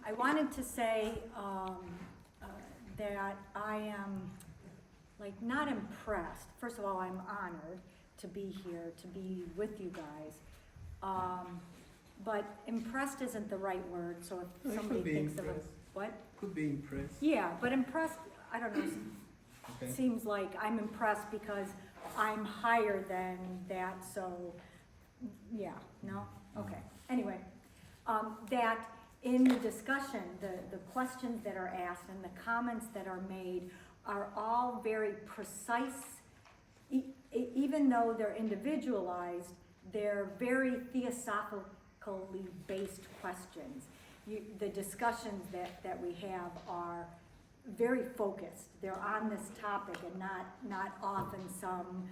I wanted to say that I am, like, not impressed. First of all, I'm honored to be here, to be with you guys. But impressed isn't the right word, so if somebody thinks of it, what? Could be impressed. Yeah, but impressed, I don't know, Okay. seems like I'm impressed because I'm higher than that, so, yeah, no? Okay, anyway, that in the discussion, the questions that are asked and the comments that are made are all very precise, even though they're individualized, they're very theosophically based questions. The discussions that we have are very focused. They're on this topic and not off in some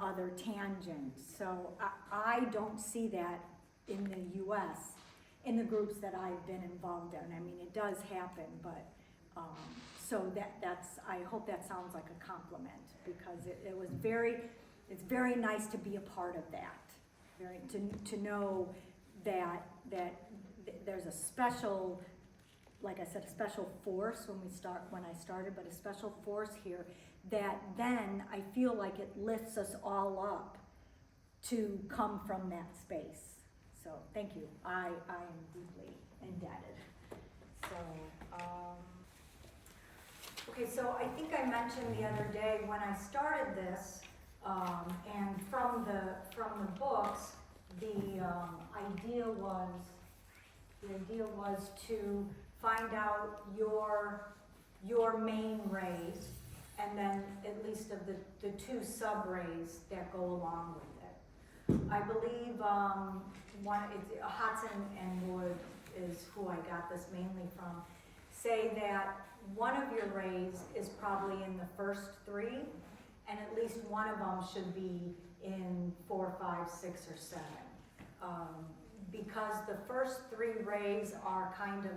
other tangent. So I don't see that in the U.S. in the groups that I've been involved in. I mean, it does happen, but so that's, I hope that sounds like a compliment, because it's very nice to be a part of that. To know that there's a special, like I said, a special force when I started, but a special force here that then I feel like it lifts us all up to come from that space. So thank you. I am deeply indebted. So, okay, so I think I mentioned the other day when I started this, and from the books, the idea was to find out your main rays, and then at least of the two sub-rays that go along with it. I believe Hodson and Wood is who I got this mainly from, say that one of your rays is probably in the first three, and at least one of them should be in 4, 5, 6, or 7. Because the first three rays are kind of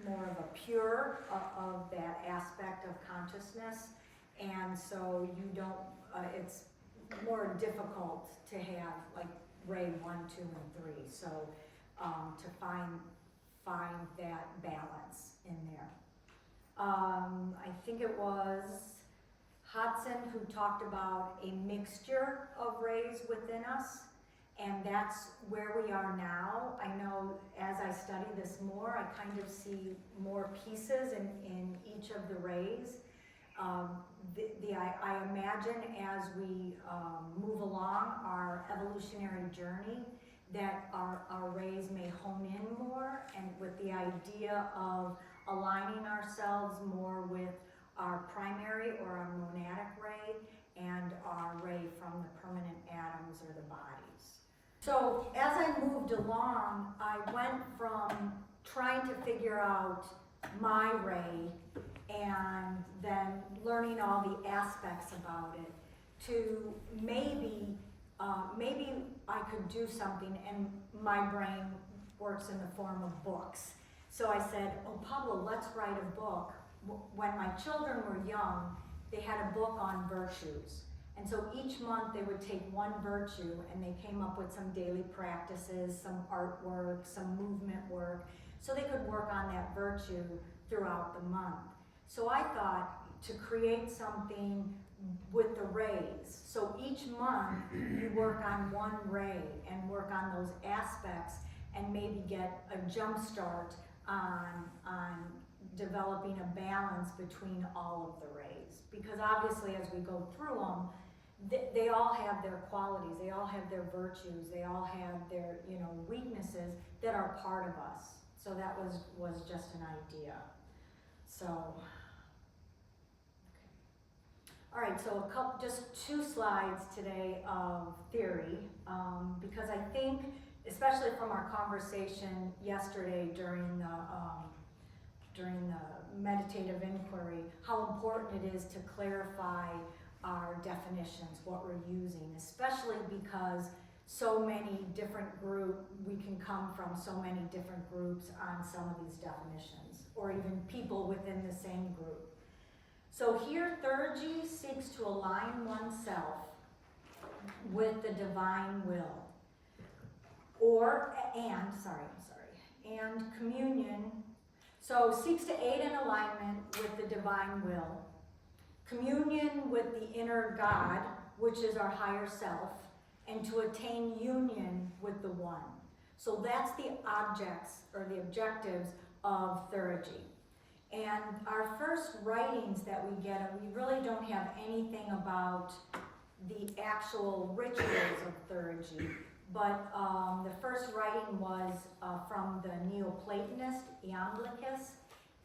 more of a pure of that aspect of consciousness, and so you don't, it's more difficult to have like ray 1, 2, and 3. So to find that balance in there. I think it was Hodson who talked about a mixture of rays within us, and that's where we are now. I know as I study this more, I kind of see more pieces in each of the rays. I imagine as we move along our evolutionary journey that our rays may hone in more, and with the idea of aligning ourselves more with our primary or our monadic ray and our ray from the permanent atoms or the bodies. So as I moved along, I went from trying to figure out my ray and then learning all the aspects about it to maybe I could do something, and my brain works in the form of books. So I said, oh Pablo, let's write a book. When my children were young, they had a book on virtues. And so each month they would take one virtue and they came up with some daily practices, some artwork, some movement work, so they could work on that virtue throughout the month. So I thought to create something with the rays. So each month you work on one ray and work on those aspects and maybe get a jump start on developing a balance between all of the rays. Because obviously as we go through them, they all have their qualities, they all have their virtues, they all have their weaknesses that are part of us. So that was just an idea. So, okay. All right, so just 2 slides today of theory, because I think, especially from our conversation yesterday during the meditative inquiry, how important it is to clarify our definitions, what we're using, especially because so many different we can come from so many different groups on some of these definitions, or even people within the same group. So here, Theurgy seeks to align oneself with the divine will, and communion. So seeks to aid in alignment with the divine will. Communion with the inner God, which is our higher self, and to attain union with the one. So that's the objects or the objectives of theurgy. And our first writings that we get, and we really don't have anything about the actual rituals of theurgy, but the first writing was from the Neoplatonist Iamblichus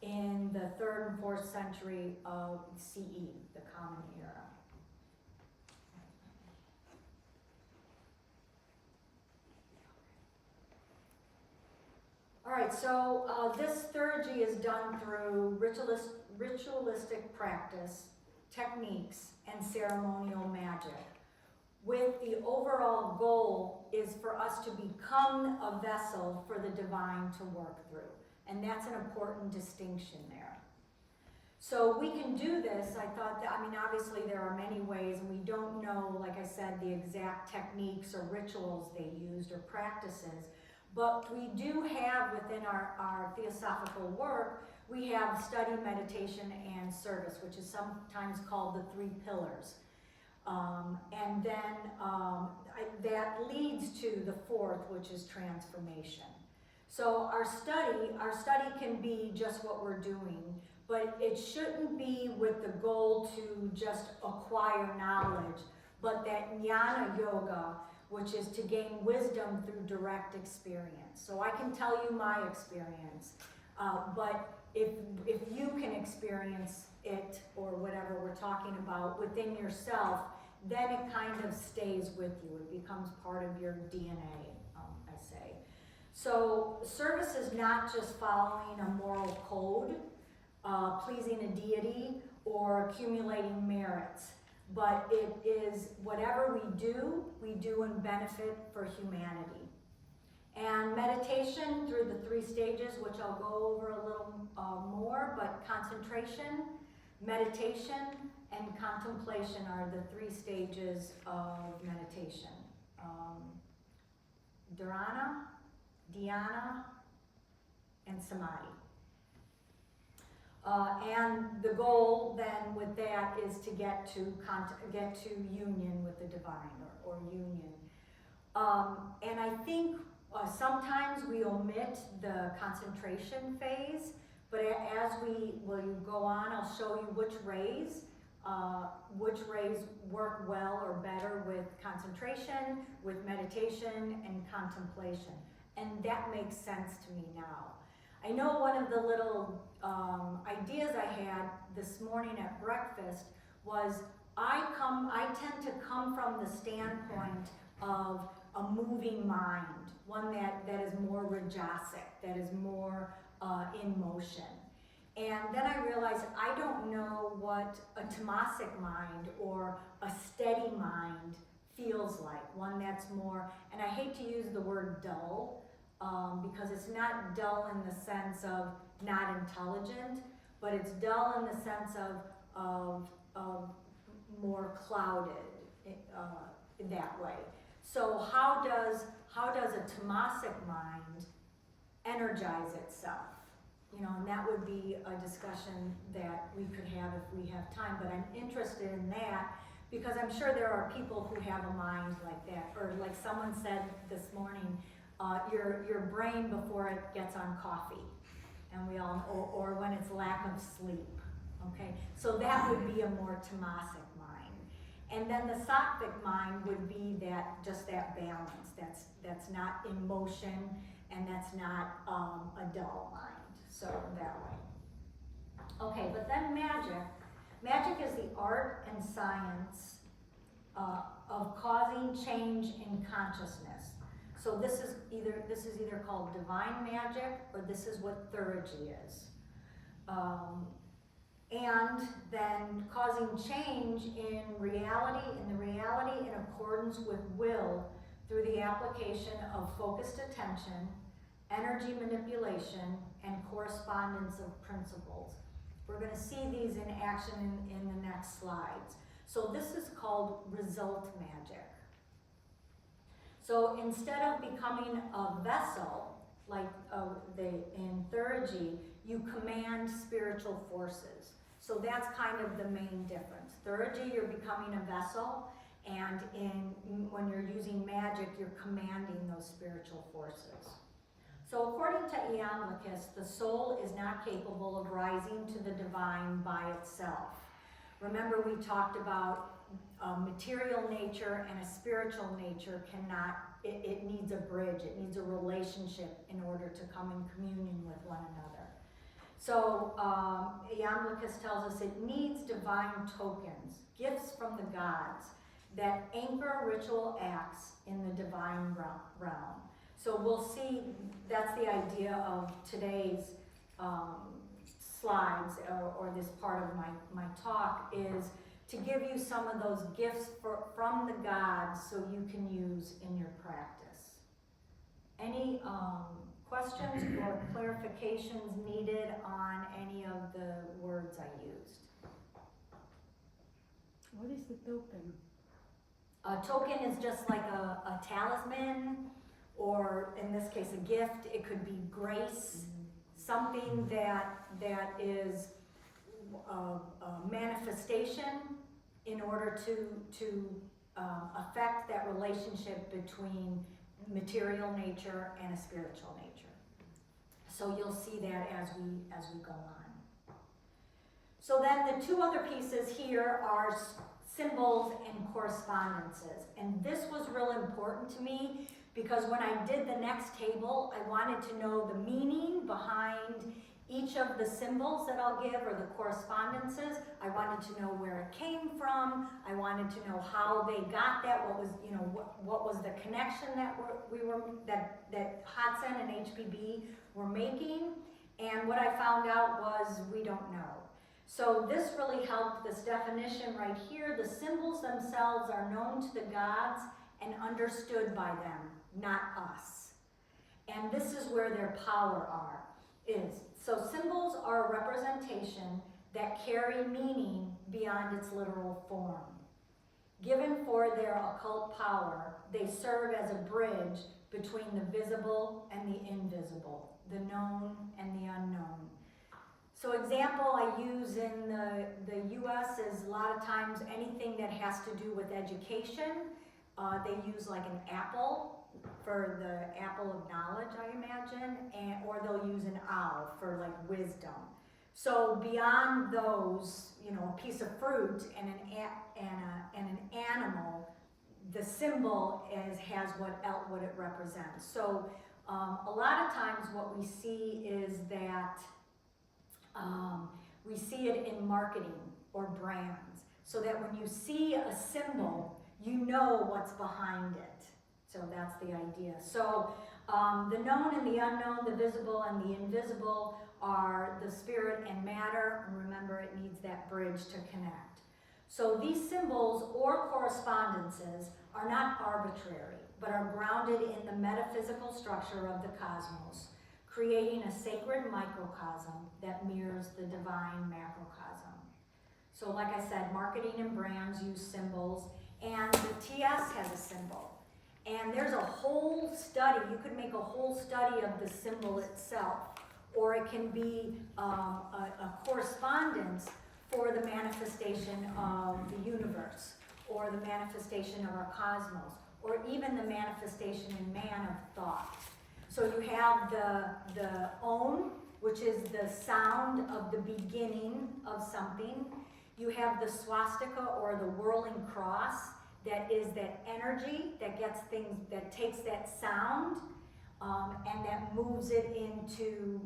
in the 3rd and 4th century of CE, the Common Era. All right, so this theurgy is done through ritualistic practice, techniques, and ceremonial magic, with the overall goal is for us to become a vessel for the divine to work through. And that's an important distinction there. So we can do this, I thought that, I mean, obviously there are many ways, and we don't know, like I said, the exact techniques or rituals they used or practices, but we do have within our theosophical work, we have study, meditation, and service, which is sometimes called the 3 pillars. And then that leads to the 4th, which is transformation. So our study can be just what we're doing, but it shouldn't be with the goal to just acquire knowledge, but that jnana yoga, which is to gain wisdom through direct experience. So I can tell you my experience, but if you can experience it or whatever we're talking about within yourself, then it kind of stays with you. It becomes part of your DNA, I say. So service is not just following a moral code, pleasing a deity, or accumulating merits, but it is whatever we do in benefit for humanity. And meditation through the 3 stages, which I'll go over a little more, but concentration, meditation, and contemplation are the 3 stages of meditation. Dharana, dhyana, and samadhi. And the goal then with that is to get to union with the divine or union. And I think sometimes we omit the concentration phase, but as we go on, I'll show you which rays work well or better with concentration, with meditation, and contemplation. And that makes sense to me now. I know one of the little ideas I had this morning at breakfast was I tend to come from the standpoint of a moving mind, one that is more rajasic, that is more in motion. And then I realized I don't know what a tamasic mind or a steady mind feels like, one that's more, and I hate to use the word dull, because it's not dull in the sense of not intelligent, but it's dull in the sense of more clouded that way. So how does a tamasic mind energize itself? You know, and that would be a discussion that we could have if we have time, but I'm interested in that because I'm sure there are people who have a mind like that, or like someone said this morning, your brain before it gets on coffee, and we all, or when it's lack of sleep, okay? So that would be a more tamasic mind. And then the sattvic mind would be just that balance, that's not in motion, and that's not a dull mind, so that way. Okay, but then magic is the art and science of causing change in consciousness. So this is either called divine magic, or this is what theurgy is. And then causing change in the reality in accordance with will through the application of focused attention, energy manipulation, and correspondence of principles. We're going to see these in action in the next slides. So this is called result magic. So instead of becoming a vessel, like in theurgy, you command spiritual forces. So that's kind of the main difference. Theurgy, you're becoming a vessel, and when you're using magic, you're commanding those spiritual forces. So according to Iamblichus, the soul is not capable of rising to the divine by itself. Remember, we talked about material nature and a spiritual nature cannot, it needs a bridge, it needs a relationship in order to come in communion with one another. So Iamblichus tells us it needs divine tokens, gifts from the gods, that anchor ritual acts in the divine realm. So we'll see, that's the idea of today's slides, or this part of my talk, is to give you some of those gifts from the gods so you can use in your practice. Any questions or clarifications needed on any of the words I used? What is the token? A token is just like a talisman, or in this case a gift. It could be grace, something that is a manifestation in order to affect that relationship between material nature and a spiritual nature. So you'll see that as we go on. So then the two other pieces here are symbols and correspondences. And this was real important to me because when I did the next table, I wanted to know the meaning behind each of the symbols that I'll give, or the correspondences. I wanted to know where it came from. I wanted to know how they got that. What was, what was the connection that that Hodson and HPB were making. And what I found out was we don't know. So this really helped, this definition right here. The symbols themselves are known to the gods and understood by them, not us. And this is where their power is. So symbols are a representation that carry meaning beyond its literal form. Given for their occult power, they serve as a bridge between the visible and the invisible, the known and the unknown. So example I use in the US is a lot of times anything that has to do with education. They use like an apple for the apple of knowledge, I imagine, or they'll use an owl for like wisdom. So beyond those, a piece of fruit and an animal, the symbol has what it represents. So a lot of times what we see is that we see it in marketing or brands, so that when you see a symbol, you know what's behind it. So that's the idea. So the known and the unknown, the visible and the invisible are the spirit and matter. And remember, it needs that bridge to connect. So these symbols or correspondences are not arbitrary, but are grounded in the metaphysical structure of the cosmos, creating a sacred microcosm that mirrors the divine macrocosm. So like I said, marketing and brands use symbols, and the TS has a symbol. And there's a whole study, you could make a whole study of the symbol itself, or it can be a correspondence for the manifestation of the universe, or the manifestation of our cosmos, or even the manifestation in man of thought. So you have the Om, which is the sound of the beginning of something. You have the swastika, or the whirling cross, that is that energy that gets things, that takes that sound and that moves it into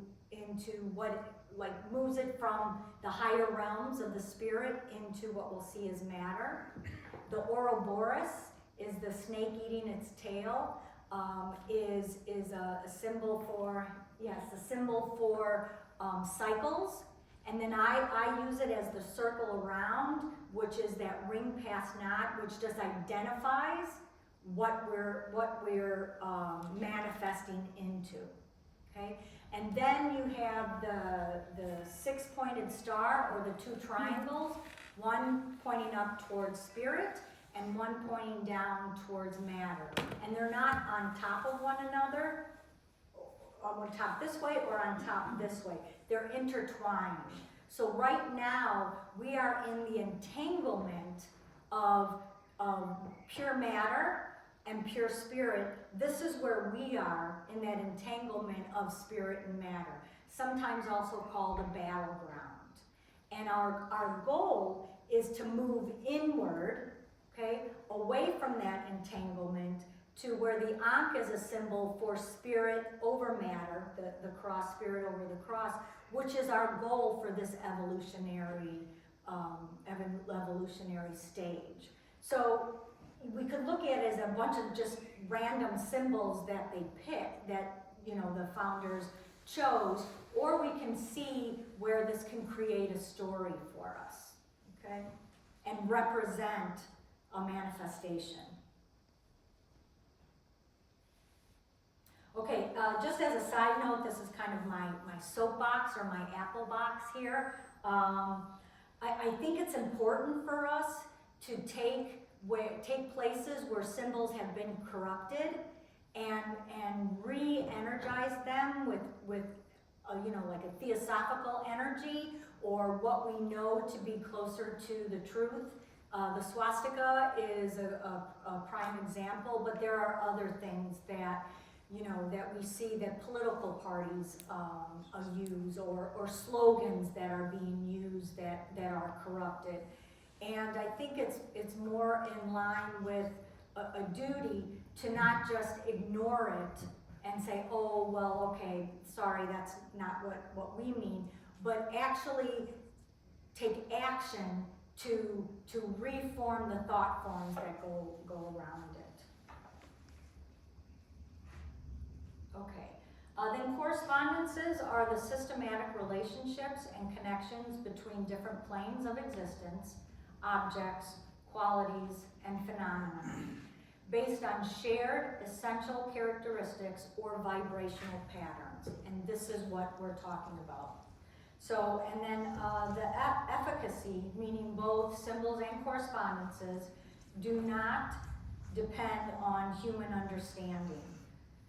what, like moves it from the higher realms of the spirit into what we'll see as matter. The Ouroboros is the snake eating its tail, is a symbol for, cycles. And then I use it as the circle around, which is that ring past knot, which just identifies what we're manifesting into. Okay, and then you have the six-pointed star, or the two triangles, one pointing up towards spirit and one pointing down towards matter. And they're not on top of one another, on top this way or on top this way. They're intertwined. So right now, we are in the entanglement of pure matter and pure spirit. This is where we are in that entanglement of spirit and matter, sometimes also called a battleground. And our goal is to move inward, okay, away from that entanglement to where the Ankh is a symbol for spirit over matter, the cross, spirit over the cross, which is our goal for this evolutionary stage. So we could look at it as a bunch of just random symbols that they pick, that, you know, the founders chose, or we can see where this can create a story for us, okay, and represent a manifestation. Okay, just as a side note, this is kind of my soapbox or my apple box here. I think it's important for us to take places where symbols have been corrupted and re-energize them with you know, like a theosophical energy, or what we know to be closer to the truth. The swastika is a prime example, but there are other things that, you know, that we see that political parties use, or slogans that are being used that are corrupted. And I think it's more in line with a duty to not just ignore it and say, oh, well, okay, sorry, that's not what we mean, but actually take action to reform the thought forms that go around it. Okay, then correspondences are the systematic relationships and connections between different planes of existence, objects, qualities, and phenomena, based on shared essential characteristics or vibrational patterns. And this is what we're talking about. So, and then the efficacy, meaning both symbols and correspondences, do not depend on human understanding.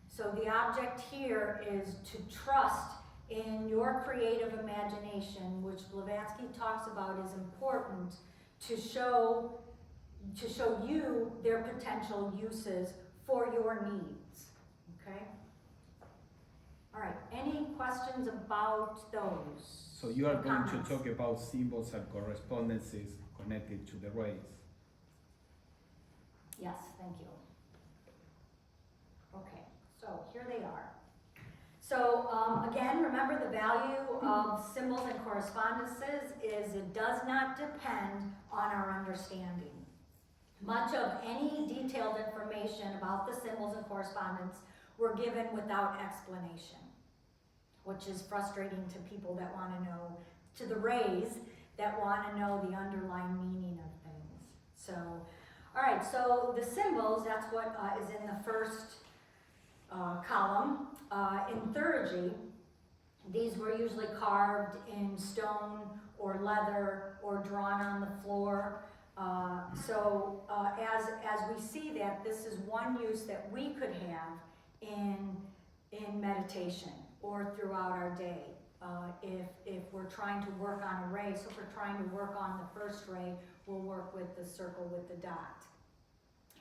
So the object here is to trust in your creative imagination, which Blavatsky talks about is important to show you their potential uses for your needs, okay? All right, any questions about those? So you are going comments? to talk about symbols and correspondences connected to the rays. Yes, thank you. Okay, so here they are. So again, remember the value of symbols and correspondences is it does not depend on our understanding. Much of any detailed information about the symbols and correspondence were given without explanation, which is frustrating to people that want to know, to the rays that want to know the underlying meaning of things. So, all right, so the symbols, that's what is in the first column. In theurgy, these were usually carved in stone or leather or drawn on the floor. As we see that, this is one use that we could have in meditation or throughout our day. If we're trying to work on a ray, so if we're trying to work on the first ray, we'll work with the circle with the dot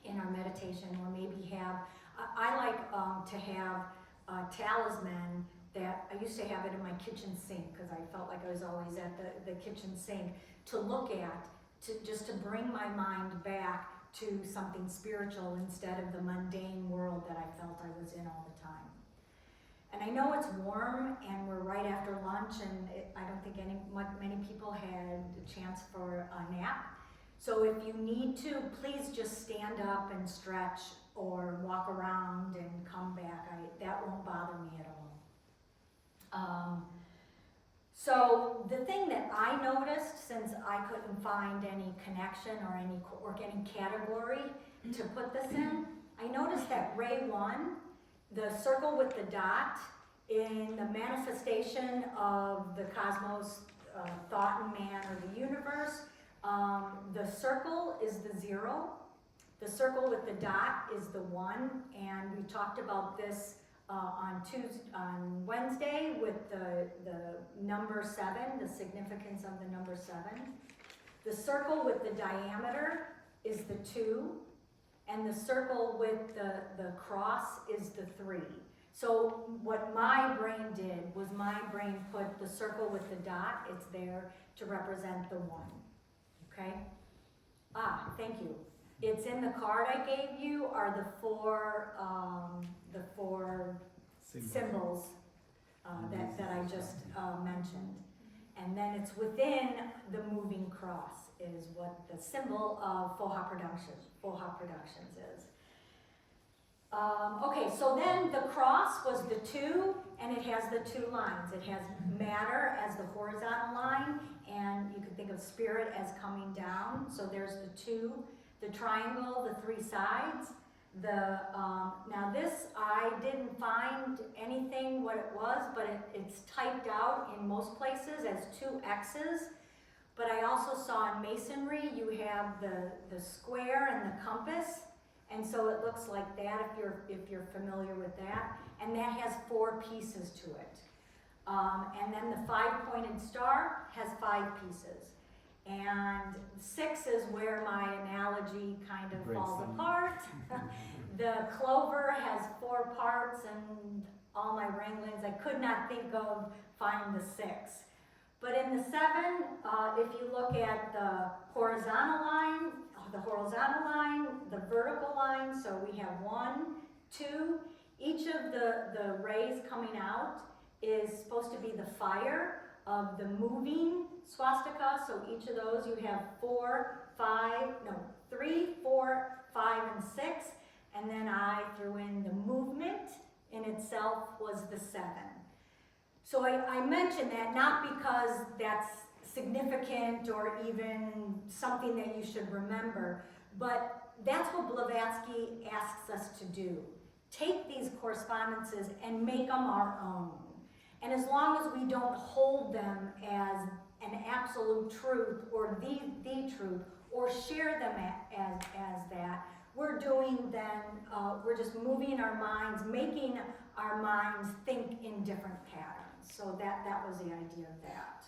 in our meditation, or maybe have, I like to have a talisman that I used to have it in my kitchen sink, because I felt like I was always at the kitchen sink to look at, just to bring my mind back to something spiritual instead of the mundane world that I felt I was in all the time. And I know it's warm and we're right after lunch, and I don't think many people had a chance for a nap. So if you need to, please just stand up and stretch or walk around and come back. That won't bother me at all. So the thing that I noticed, since I couldn't find any connection or any category to put this in, I noticed that ray 1, the circle with the dot, in the manifestation of the cosmos, thought in man or the universe, the circle is the 0, the circle with the dot is the 1, and we talked about this on Wednesday with the number 7, the significance of the number 7. The circle with the diameter is the 2, and the circle with the cross is the 3. So what my brain did was my brain put the circle with the dot, it's there to represent the 1, okay? Thank you. It's in the card I gave you are the four symbols that I just mentioned. And then it's within the moving cross is what the symbol of Foha Productions is. Okay, so then the cross was the 2, and it has the 2 lines. It has matter as the horizontal line, and you could think of spirit as coming down. So there's the 2, the triangle, the 3 sides. Now this, I didn't find anything what it was, but it's typed out in most places as 2 X's. But I also saw in masonry, you have the square and the compass. And so it looks like that if you're familiar with that. And that has 4 pieces to it. And then the 5-pointed star has 5 pieces. And 6 is where my analogy kind of falls apart. The clover has 4 parts, and all my wranglings, I could not think of finding the 6. But in the 7, if you look at the horizontal line, the vertical line, so we have 1, 2. Each of the rays coming out is supposed to be the fire of the moving swastika. So each of those you have 3, 4, 5, and 6. And then I threw in the movement in itself was the 7. So I mention that not because that's significant or even something that you should remember, but that's what Blavatsky asks us to do. Take these correspondences and make them our own. And as long as we don't hold them as an absolute truth or the truth, or share them as that, we're just moving our minds, making our minds think in different patterns. So that was the idea of that.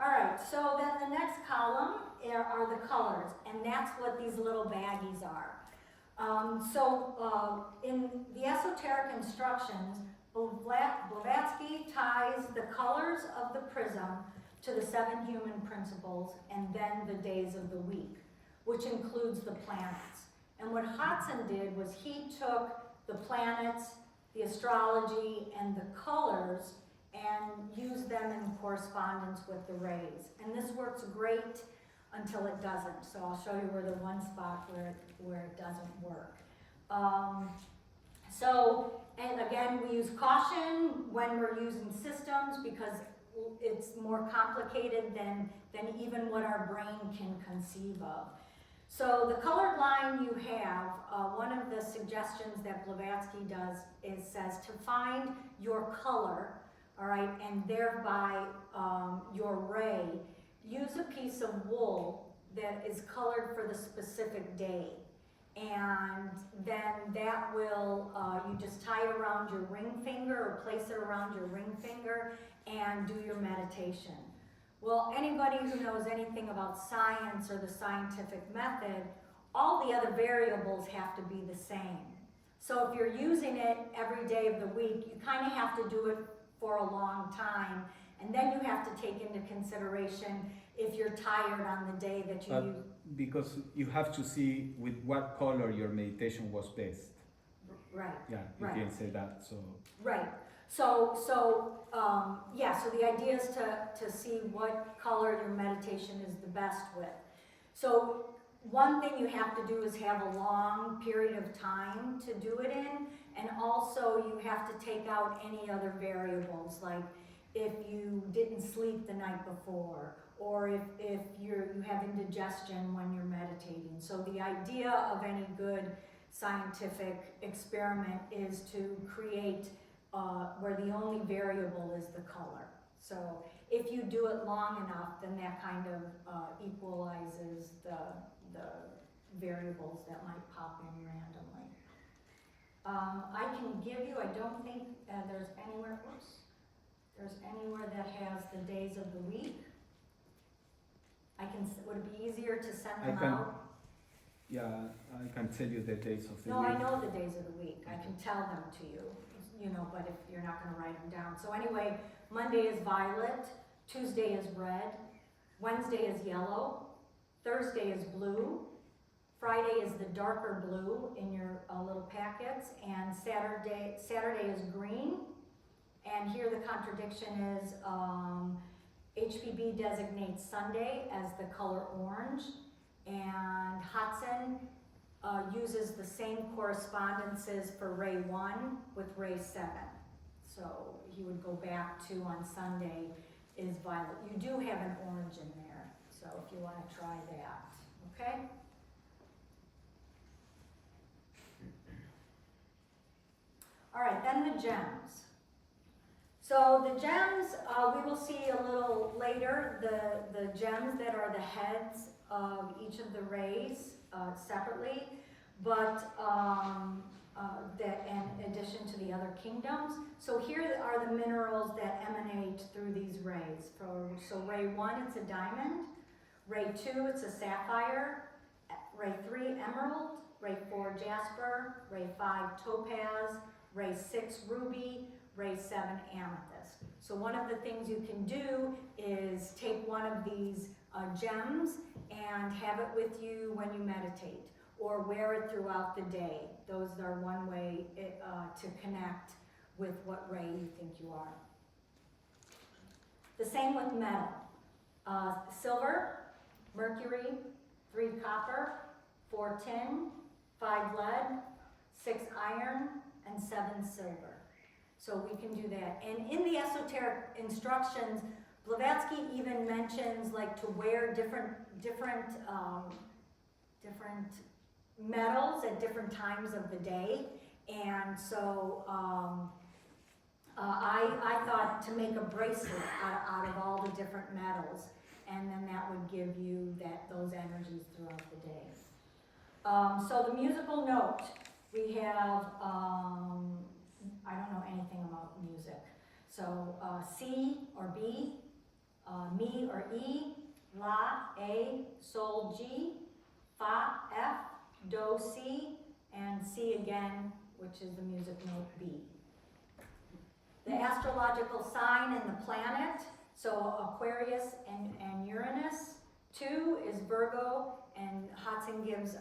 All right, so then the next column are the colors, and that's what these little baggies are. In the esoteric instructions, Blavatsky ties the colors of the prism to the 7 human principles and then the days of the week, which includes the planets. And what Hodson did was he took the planets, the astrology, and the colors and used them in correspondence with the rays. And this works great until it doesn't. So I'll show you where the one spot where it doesn't work. And again, we use caution when we're using systems because it's more complicated than even what our brain can conceive of. So the colored line you have, one of the suggestions that Blavatsky does says to find your color, all right, and thereby your ray, use a piece of wool that is colored for the specific day. And then that will, you just tie it around your ring finger or place it around your ring finger and do your meditation. Well, anybody who knows anything about science or the scientific method, all the other variables have to be the same. So if you're using it every day of the week, you kind of have to do it for a long time. And then you have to take into consideration if you're tired on the day that you use. Because you have to see with what color your meditation was based. Right. Yeah, you right. can say that. So. Right. So the idea is to see what color your meditation is the best with. So one thing you have to do is have a long period of time to do it in, and also you have to take out any other variables, like if you didn't sleep the night before, or if you have indigestion when you're meditating. So the idea of any good scientific experiment is to create where the only variable is the color. So if you do it long enough, then that kind of equalizes the variables that might pop in randomly. I can give you, I don't think there's anywhere that has the days of the week. Would it be easier to send them out? Yeah, I can tell you the days of the No, week. I know the days of the week. I can tell them to you, but if you're not gonna write them down. So anyway, Monday is violet, Tuesday is red, Wednesday is yellow, Thursday is blue, Friday is the darker blue in your little packets, and Saturday is green. And here the contradiction is, HPB designates Sunday as the color orange, and Hodson uses the same correspondences for Ray 1 with Ray 7. So he would go back to on Sunday is violet. You do have an orange in there, so if you want to try that, okay? All right, then the gems. So the gems, we will see a little later, the gems that are the heads of each of the rays separately, but that in addition to the other kingdoms. So here are the minerals that emanate through these rays. So ray 1, it's a diamond. Ray 2, it's a sapphire. Ray 3, emerald. Ray 4, jasper. Ray 5, topaz. Ray 6, ruby. Ray 7, amethyst. So one of the things you can do is take one of these gems and have it with you when you meditate, or wear it throughout the day. Those are one way to connect with what ray you think you are. The same with metal. Silver, mercury, 3 copper, 4 tin, 5 lead, 6 iron, and 7 silver. So we can do that. And in the esoteric instructions, Blavatsky even mentions like to wear different metals at different times of the day. And so I thought to make a bracelet out of all the different metals, and then that would give you those energies throughout the day. So the musical note, we have, I don't know anything about music. So C or B, Mi or E, La, A, Sol, G, Fa, F, Do, C, and C again, which is the music note B. The astrological sign and the planet, so Aquarius and Uranus. 2 is Virgo, and Hodson gives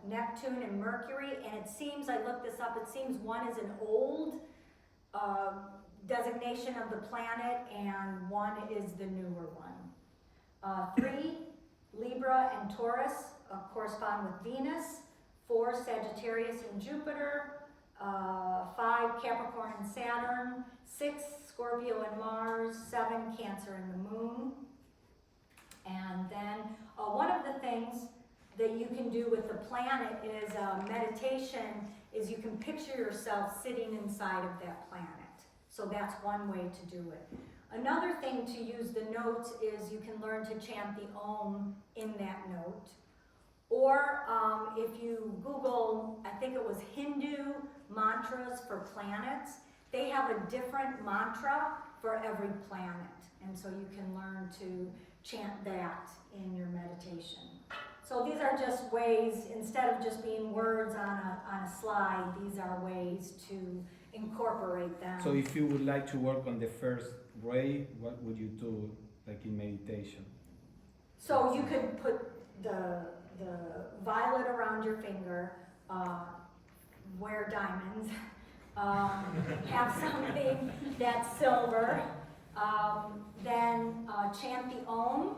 Neptune and Mercury, and it seems, I looked this up, it seems 1 is an old designation of the planet, and 1 is the newer one. 3, Libra and Taurus correspond with Venus. 4, Sagittarius and Jupiter. 5, Capricorn and Saturn. 6, Scorpio and Mars. 7, Cancer and the Moon. And then one of the things that you can do with the planet is meditation, is you can picture yourself sitting inside of that planet. So that's one way to do it. Another thing to use the notes is you can learn to chant the Om in that note. Or if you Google, I think it was Hindu mantras for planets, they have a different mantra for every planet. And so you can learn to chant that in your meditation. So these are just ways, instead of just being words on a slide, these are ways to incorporate them. So if you would like to work on the first ray, what would you do, like in meditation? So you could put the violet around your finger, wear diamonds, have something that's silver, then chant the Om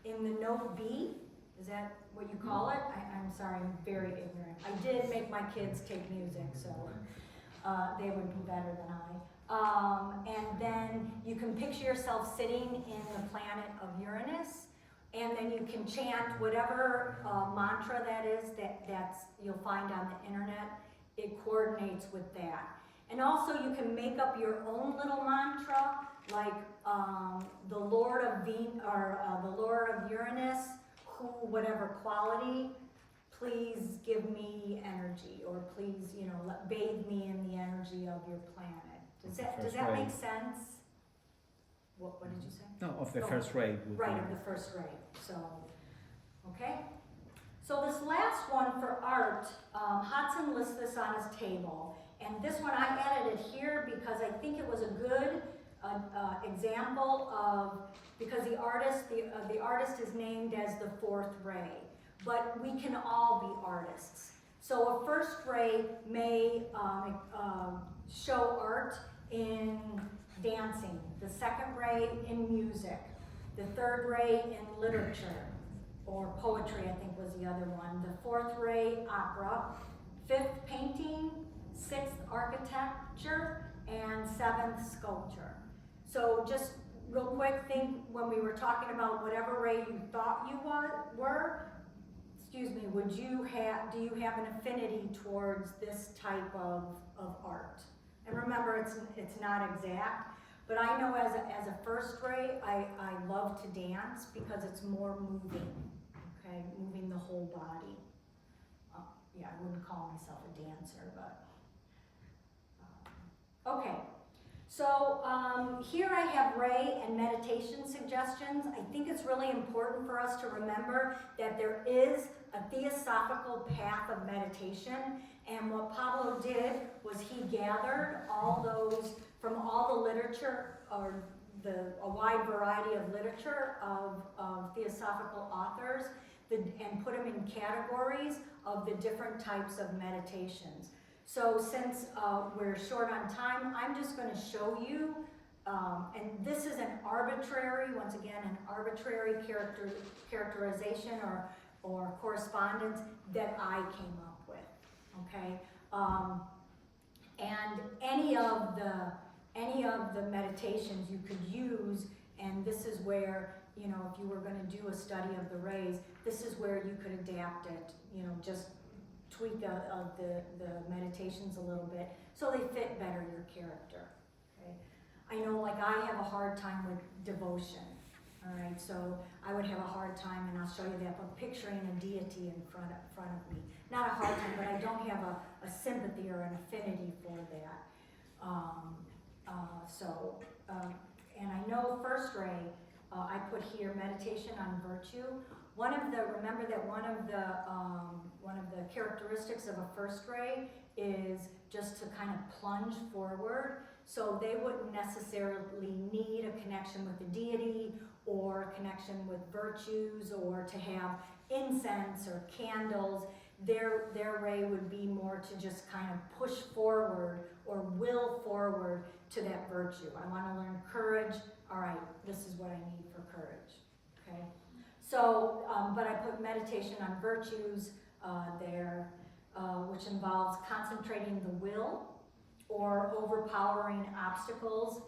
in the note B. Is that what you call it? I'm sorry, I'm very ignorant. I did make my kids take music, so they would be better than I. And then you can picture yourself sitting in the planet of Uranus, and then you can chant whatever mantra that is that's you'll find on the internet. It coordinates with that. And also you can make up your own little mantra, like the Lord of the Lord of Uranus, who whatever quality, please give me energy, or please, you know, bathe me in the energy of your planet. Does that make sense? What did you say? No, of the first ray. Right, of the first ray. So, okay. So this last one for art, Hodson lists this on his table. And this one I added it here because I think it was a good example of, because the artist is named as the fourth ray. But we can all be artists. So a first ray may show art in dancing, the second ray in music, the third ray in literature, or poetry I think was the other one, the fourth ray opera, fifth painting, sixth architecture, and seventh sculpture. So just real quick, think when we were talking about whatever ray you thought you were, excuse me, do you have an affinity towards this type of art? And remember, it's not exact, but I know as a first ray, I love to dance because it's more moving, okay, moving the whole body. Yeah, I wouldn't call myself a dancer, but, okay. So here I have ray and meditation suggestions. I think it's really important for us to remember that there is a theosophical path of meditation, and what Pablo did was he gathered all those from all the literature, or a wide variety of literature of theosophical authors, and put them in categories of the different types of meditations. So since we're short on time, I'm just going to show you, and this is an arbitrary, once again, an arbitrary characterization or correspondence that I came up with, okay? And any of the meditations you could use, and this is where, you know, if you were going to do a study of the rays, this is where you could adapt it, you know, just tweak the meditations a little bit so they fit better your character, okay? I know, like, I have a hard time with devotion, all right? So I would have a hard time, and I'll show you that, but picturing a deity in front of me. Not a hard time, but I don't have a sympathy or an affinity for that. And I know first ray, I put here meditation on virtue. Remember that one of the characteristics of a first ray is just to kind of plunge forward. So they wouldn't necessarily need a connection with the deity or a connection with virtues or to have incense or candles. Their ray would be more to just kind of push forward or will forward to that virtue. I want to learn courage. All right, this is what I need for courage, okay? So, but I put meditation on virtues there, which involves concentrating the will or overpowering obstacles,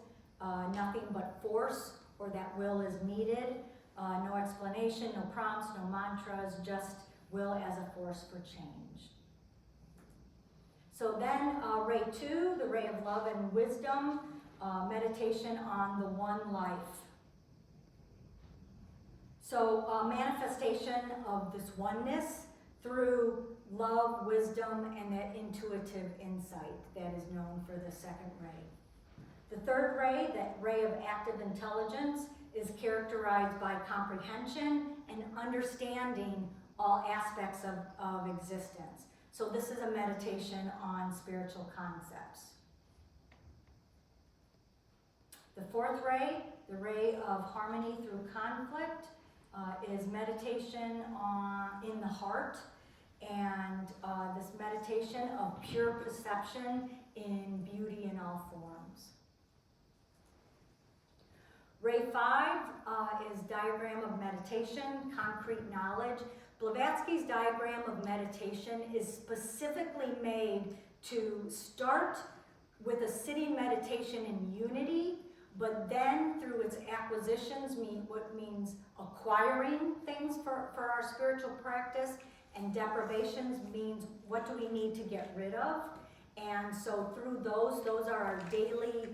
nothing but force, or that will is needed, no explanation, no prompts, no mantras, just will as a force for change. So then ray 2, the ray of love and wisdom, meditation on the one life. So manifestation of this oneness through love, wisdom, and that intuitive insight that is known for the second ray. The third ray, that ray of active intelligence, is characterized by comprehension and understanding all aspects of existence. So this is a meditation on spiritual concepts. The fourth ray, the ray of harmony through conflict, is meditation in the heart, and this meditation of pure perception in beauty in all forms. Ray 5 is diagram of meditation, concrete knowledge. Blavatsky's diagram of meditation is specifically made to start with a sitting meditation in unity, but then through its acquisitions, what means acquiring things for our spiritual practice, and deprivations means what do we need to get rid of. And so through those are our daily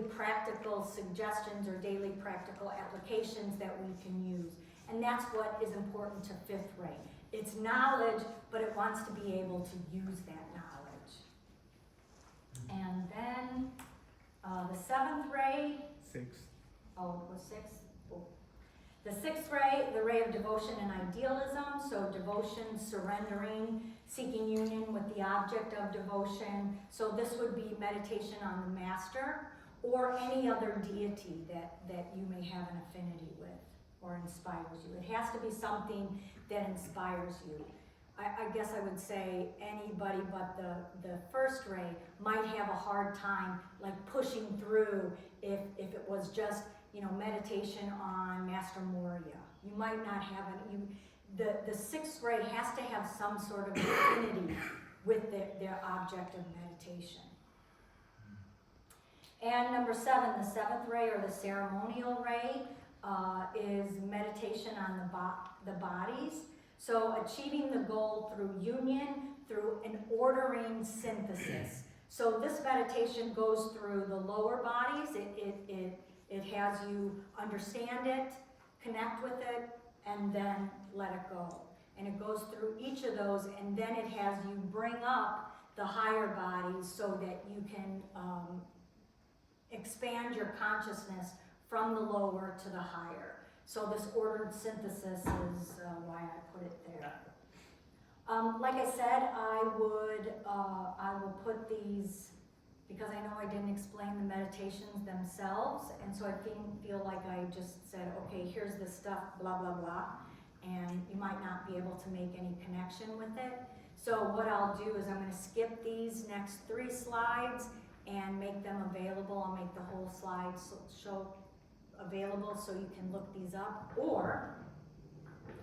practical suggestions or daily practical applications that we can use. And that's what is important to fifth ray. It's knowledge, but it wants to be able to use that knowledge. And then the seventh ray. Six. Oh, it was six? Oh. The sixth ray, the ray of devotion and idealism. So devotion, surrendering, seeking union with the object of devotion. So this would be meditation on the master or any other deity that you may have an affinity with or inspires you. It has to be something that inspires you. I guess I would say anybody but the first ray might have a hard time like pushing through if it was just, you know, meditation on Master Moria. You might not have it. The sixth ray has to have some sort of affinity with their object of meditation. And number 7, the seventh ray or the ceremonial ray is meditation on the bodies. So achieving the goal through union, through an ordering synthesis. So this meditation goes through the lower bodies. It has you understand it, connect with it, and then let it go. And it goes through each of those, and then it has you bring up the higher bodies so that you can expand your consciousness from the lower to the higher. So this ordered synthesis is why I put it there. Like I said, I will put these, because I know I didn't explain the meditations themselves, and so I feel like I just said, okay, here's the stuff, blah, blah, blah, and you might not be able to make any connection with it. So what I'll do is I'm going to skip these next 3 slides and make them available. I'll make the whole slide show available so you can look these up, or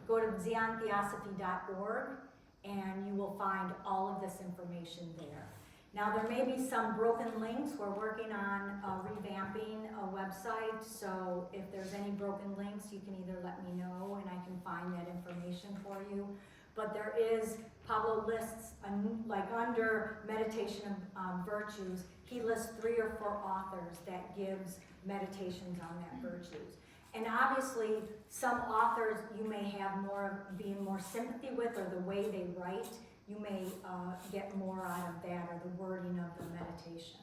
go to xiontheosophy.org and you will find all of this information there. Now there may be some broken links. We're working on revamping a website, so if there's any broken links, you can either let me know and I can find that information for you. But there is, Pablo lists, like under meditation of virtues, he lists 3 or 4 authors that gives meditations on that virtues. And obviously, some authors you may have more sympathy with, or the way they write, you may get more out of that, or the wording of the meditation.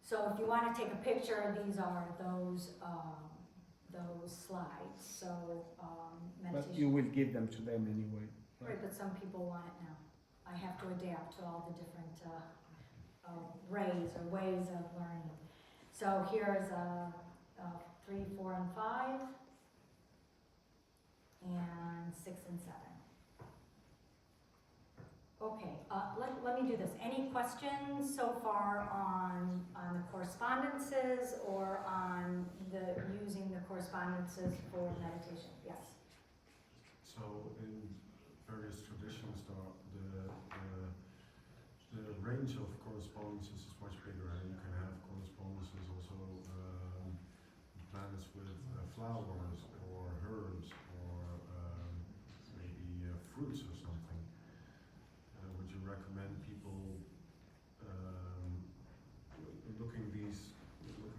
So if you want to take a picture, these are those slides. So meditation. But you will give them to them anyway. Right, but some people want it now. I have to adapt to all the different rays or ways of learning. So here's 3, 4, and 5, and 6 and 7. Okay, let me do this. Any questions so far on the correspondences or on using the correspondences for meditation? Yes. So in various traditions, the range of correspondences is much bigger, and you can have correspondences also planets with flowers or herbs or maybe fruits or something. Would you recommend people looking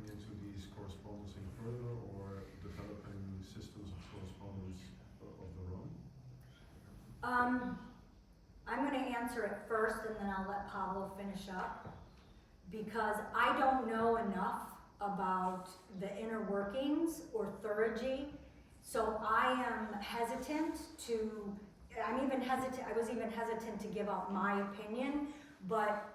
into these correspondences further, or developing systems of correspondence of their own? I'm going to answer it first, and then I'll let Pablo finish up, because I don't know enough about the inner workings or theurgy, so I am hesitant to. I was even hesitant to give out my opinion, but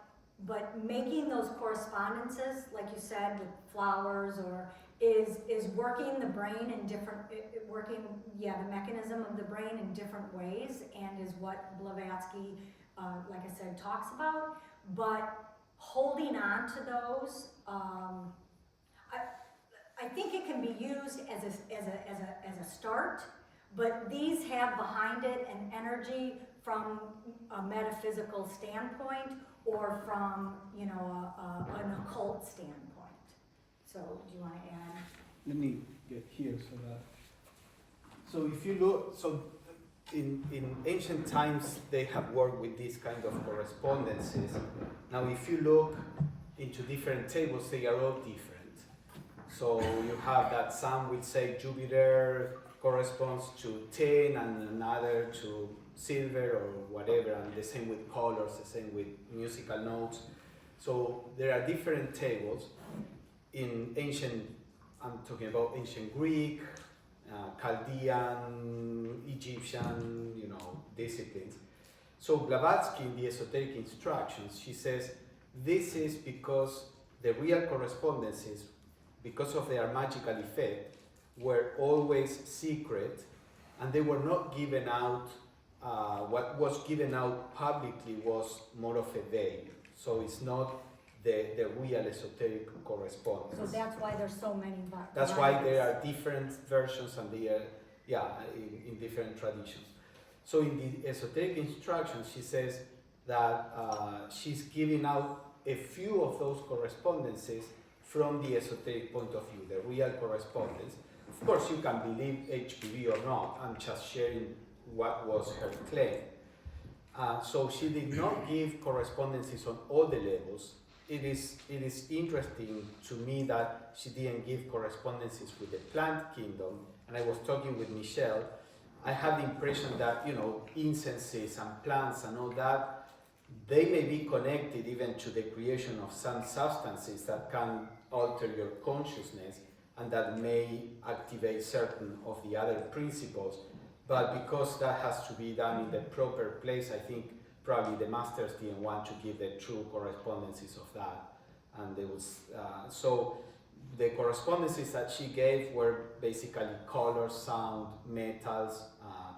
making those correspondences, like you said, with flowers, or is working the brain in different, the mechanism of the brain in different ways, and is what Blavatsky, like I said, talks about. But holding on to those, I think it can be used as a start. But these have behind it an energy from a metaphysical standpoint, or from an occult standpoint. So, do you want to add? Let me get here so if you look, so in ancient times they have worked with these kind of correspondences. Now, if you look into different tables, they are all different. So you have that some will say Jupiter corresponds to 10 and another to silver or whatever, and the same with colors, the same with musical notes. So there are different tables in ancient, I'm talking about ancient Greek, Chaldean, Egyptian, disciplines. So Blavatsky in the Esoteric Instructions, she says, this is because the real correspondences, because of their magical effect, were always secret, and they were not given out. What was given out publicly was more of a veil. So it's not the real esoteric correspondence. So that's why there's so many varieties. That's why there are different versions, and they are, in different traditions. So in the Esoteric Instructions, she says that she's giving out a few of those correspondences from the esoteric point of view, the real correspondence. Of course, you can believe HPV or not. I'm just sharing what was her claim. So she did not give correspondences on all the levels. It is interesting to me that she didn't give correspondences with the plant kingdom. And I was talking with Michele. I have the impression that, incenses and plants and all that, they may be connected even to the creation of some substances that can alter your consciousness and that may activate certain of the other principles. But because that has to be done in the proper place, I think probably the masters didn't want to give the true correspondences of that. And there was, so the correspondences that she gave were basically color, sound, metals,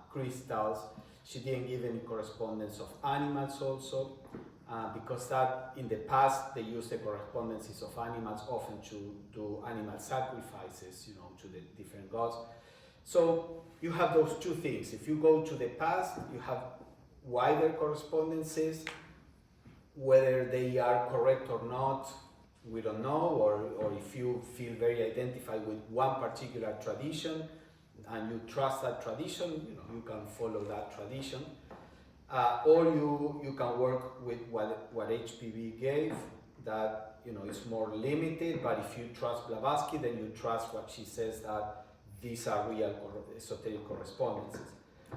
crystals. She didn't give any correspondence of animals also, because that in the past they used the correspondences of animals often to do animal sacrifices, to the different gods. So you have those two things. If you go to the past, you have wider correspondences. Whether they are correct or not, we don't know, or if you feel very identified with one particular tradition and you trust that tradition, you can follow that tradition. Or you can work with what HPV gave, that is more limited, but if you trust Blavatsky, then you trust what she says, that these are real esoteric correspondences.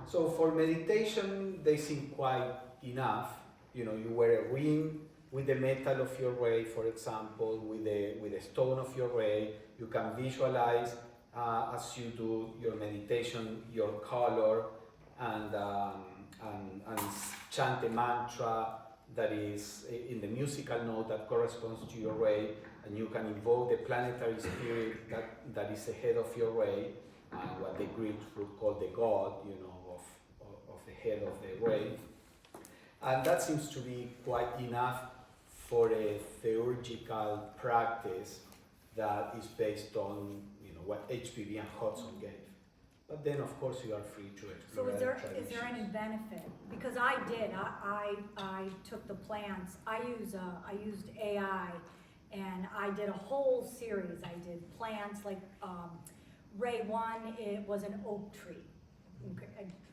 So for meditation, they seem quite enough. You wear a ring with the metal of your ray, for example, with the stone of your ray. You can visualize as you do your meditation, your color, and chant a mantra that is in the musical note that corresponds to your ray, and you can invoke the planetary spirit that is the head of your ray, what the Greeks would call the god, of the head of the ray. And that seems to be quite enough for a theurgical practice that is based on what HPV and Hodgson gave. But then, of course, you are free to explore. So is there any benefit? Because I did. I took the plants. I used AI, and I did a whole series. I did plants like Ray 1. It was an oak tree.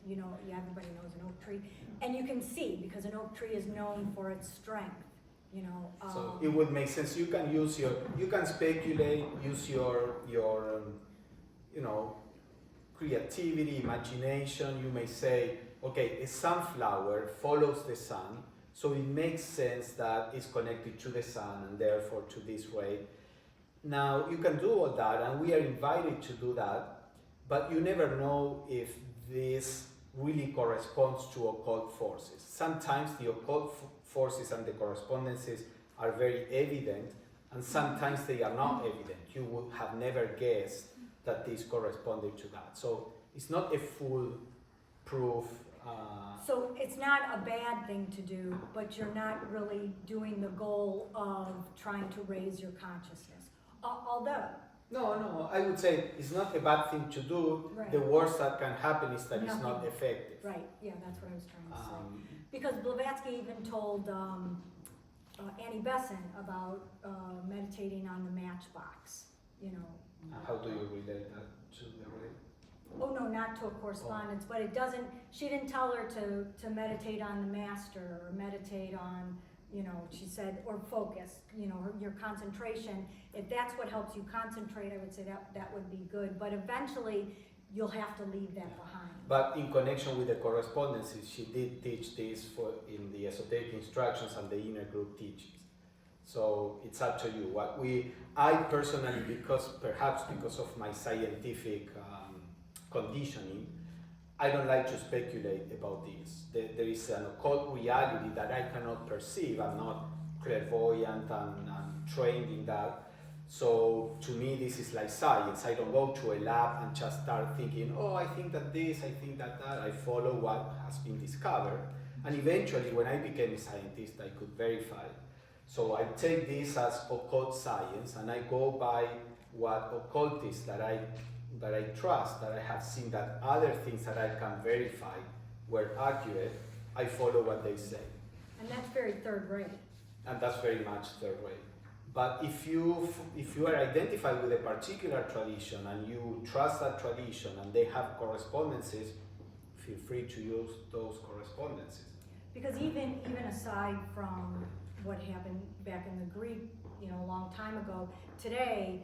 Everybody knows an oak tree, and you can see because an oak tree is known for its strength. So it would make sense. You can you can speculate, use your creativity, imagination. You may say, okay, a sunflower follows the sun, so it makes sense that it's connected to the sun and therefore to this way. Now, you can do all that, and we are invited to do that, but you never know if this really corresponds to occult forces. Sometimes the occult forces and the correspondences are very evident, and sometimes they are not evident. You would have never guessed that this corresponded to that. So it's not a full proof. So it's not a bad thing to do, but you're not really doing the goal of trying to raise your consciousness. Although. No, I would say it's not a bad thing to do. Right. The worst that can happen is that it's not effective. Right, yeah, that's what I was trying to say. Because Blavatsky even told Annie Besson about meditating on the matchbox, How do you relate that to the ray? Oh no, not to a correspondence, but it doesn't, she didn't tell her to meditate on the master or meditate on, she said, or focus, your concentration. If that's what helps you concentrate, I would say that would be good. But eventually, you'll have to leave that behind. But in connection with the correspondences, she did teach this in the esoteric instructions and the inner group teachings. So it's up to you. I personally, perhaps because of my scientific conditioning, I don't like to speculate about this. There is an occult reality that I cannot perceive. I'm not clairvoyant and trained in that. So to me, this is like science. I don't go to a lab and just start thinking, oh, I think that this, I think that that. I follow what has been discovered. And eventually, when I became a scientist, I could verify. So I take this as occult science, and I go by what occultists that I trust, that I have seen that other things that I can verify were accurate. I follow what they say. And that's very third rate. And that's very much third rate. But if you are identified with a particular tradition and you trust that tradition and they have correspondences, feel free to use those correspondences. Because even aside from what happened back in the Greek, a long time ago, today